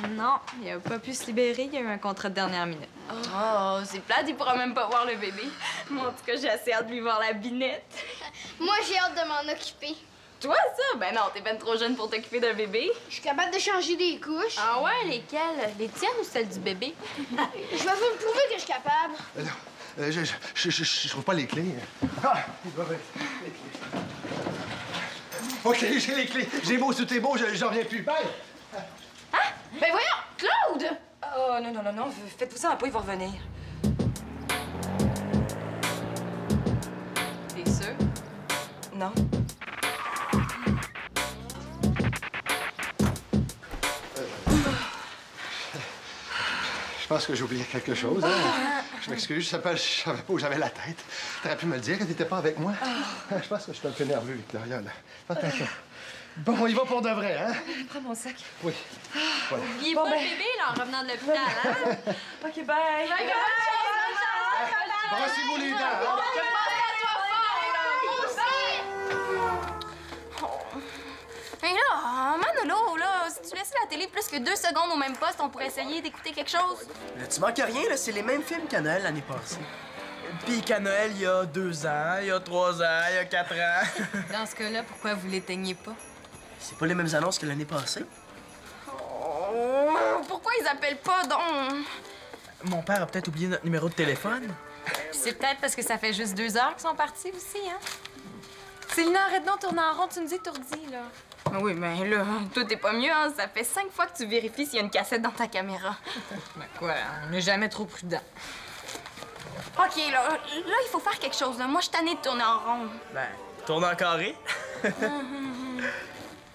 Non, il a pas pu se libérer. Il y a eu un contrat de dernière minute. Oh, c'est plate, il pourra même pas voir le bébé. Moi, en tout cas, j'ai assez hâte de lui voir la binette. Moi, j'ai hâte de m'en occuper. Toi, ça? Ben non, t'es ben trop jeune pour t'occuper d'un bébé. Je suis capable de changer des couches. Ah ouais, lesquelles? Les tiennes ou celles du bébé? Je vais vous prouver que je suis capable. Non, je trouve pas les clés. Ah, il doit être les clés. OK, j'ai les clés. J'ai beau, tout est beau, j'en reviens plus. Bye! Hein? Ben voyons, Claude! Oh, non. Faites-vous ça un peu, il va revenir. T'es sûr? Non. Je pense que j'ai oublié quelque chose, hein? Je m'excuse, je savais pas où j'avais la tête. T'aurais pu me le dire que t'étais pas avec moi. Je pense que je suis un peu nerveux, Victoria, là. Attention. Bon, on y va pour de vrai, hein? Prends mon sac. Oui. Voilà. Il est pas le bébé, là, en revenant de l'hôpital, hein? OK, bye. Brassez-vous les dents, hein? Hé là, Manolo, là, si tu laissais la télé plus que 2 secondes au même poste, on pourrait essayer d'écouter quelque chose. Là, tu manques rien, là. C'est les mêmes films qu'à Noël l'année passée. Puis qu'à Noël, il y a 2 ans, il y a 3 ans, il y a 4 ans. Dans ce cas-là, pourquoi vous l'éteignez pas? C'est pas les mêmes annonces que l'année passée. Oh, pourquoi ils appellent pas donc? Mon père a peut-être oublié notre numéro de téléphone. C'est peut-être parce que ça fait juste 2 heures qu'ils sont partis aussi, hein? C'est une heure et demie tournant en rond, tu me dis tourdi, là. Oui, mais là, toi, t'es pas mieux, hein? Ça fait 5 fois que tu vérifies s'il y a une cassette dans ta caméra. Ben quoi, on n'est jamais trop prudent. OK, là, il faut faire quelque chose, là. Moi, je suis tannée de tourner en rond. Ben, tourne en carré.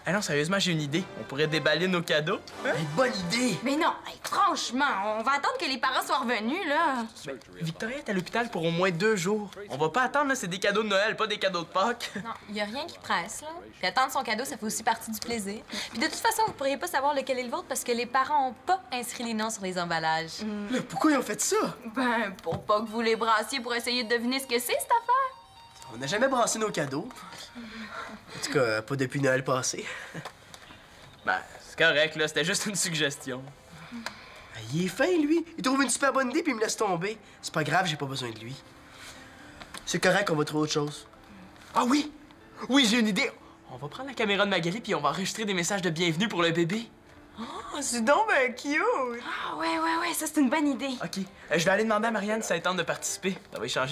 Ah non, sérieusement, j'ai une idée. On pourrait déballer nos cadeaux. Hein? Hey, bonne idée! Mais non, hey, franchement, on va attendre que les parents soient revenus, là. Ben, Victoria est à l'hôpital pour au moins 2 jours. On va pas attendre, là, c'est des cadeaux de Noël, pas des cadeaux de Pâques. Non, il y a rien qui presse, là. Puis attendre son cadeau, ça fait aussi partie du plaisir. Puis de toute façon, vous pourriez pas savoir lequel est le vôtre parce que les parents ont pas inscrit les noms sur les emballages. Là, pourquoi ils ont fait ça? Ben, pour pas que vous les brassiez pour essayer de deviner ce que c'est, cette affaire. On n'a jamais brassé nos cadeaux. En tout cas, pas depuis Noël passé. Ben, c'est correct, là, c'était juste une suggestion. Ah, il est fin, lui. Il trouve une super bonne idée puis il me laisse tomber. C'est pas grave, j'ai pas besoin de lui. C'est correct, on va trouver autre chose. Ah oui! Oui, j'ai une idée! On va prendre la caméra de Magali puis on va enregistrer des messages de bienvenue pour le bébé. Oh, c'est donc ben cute! Ah, ouais, ça, c'est une bonne idée. OK. Je vais aller demander à Marianne si elle tente de participer. Ça va y changer.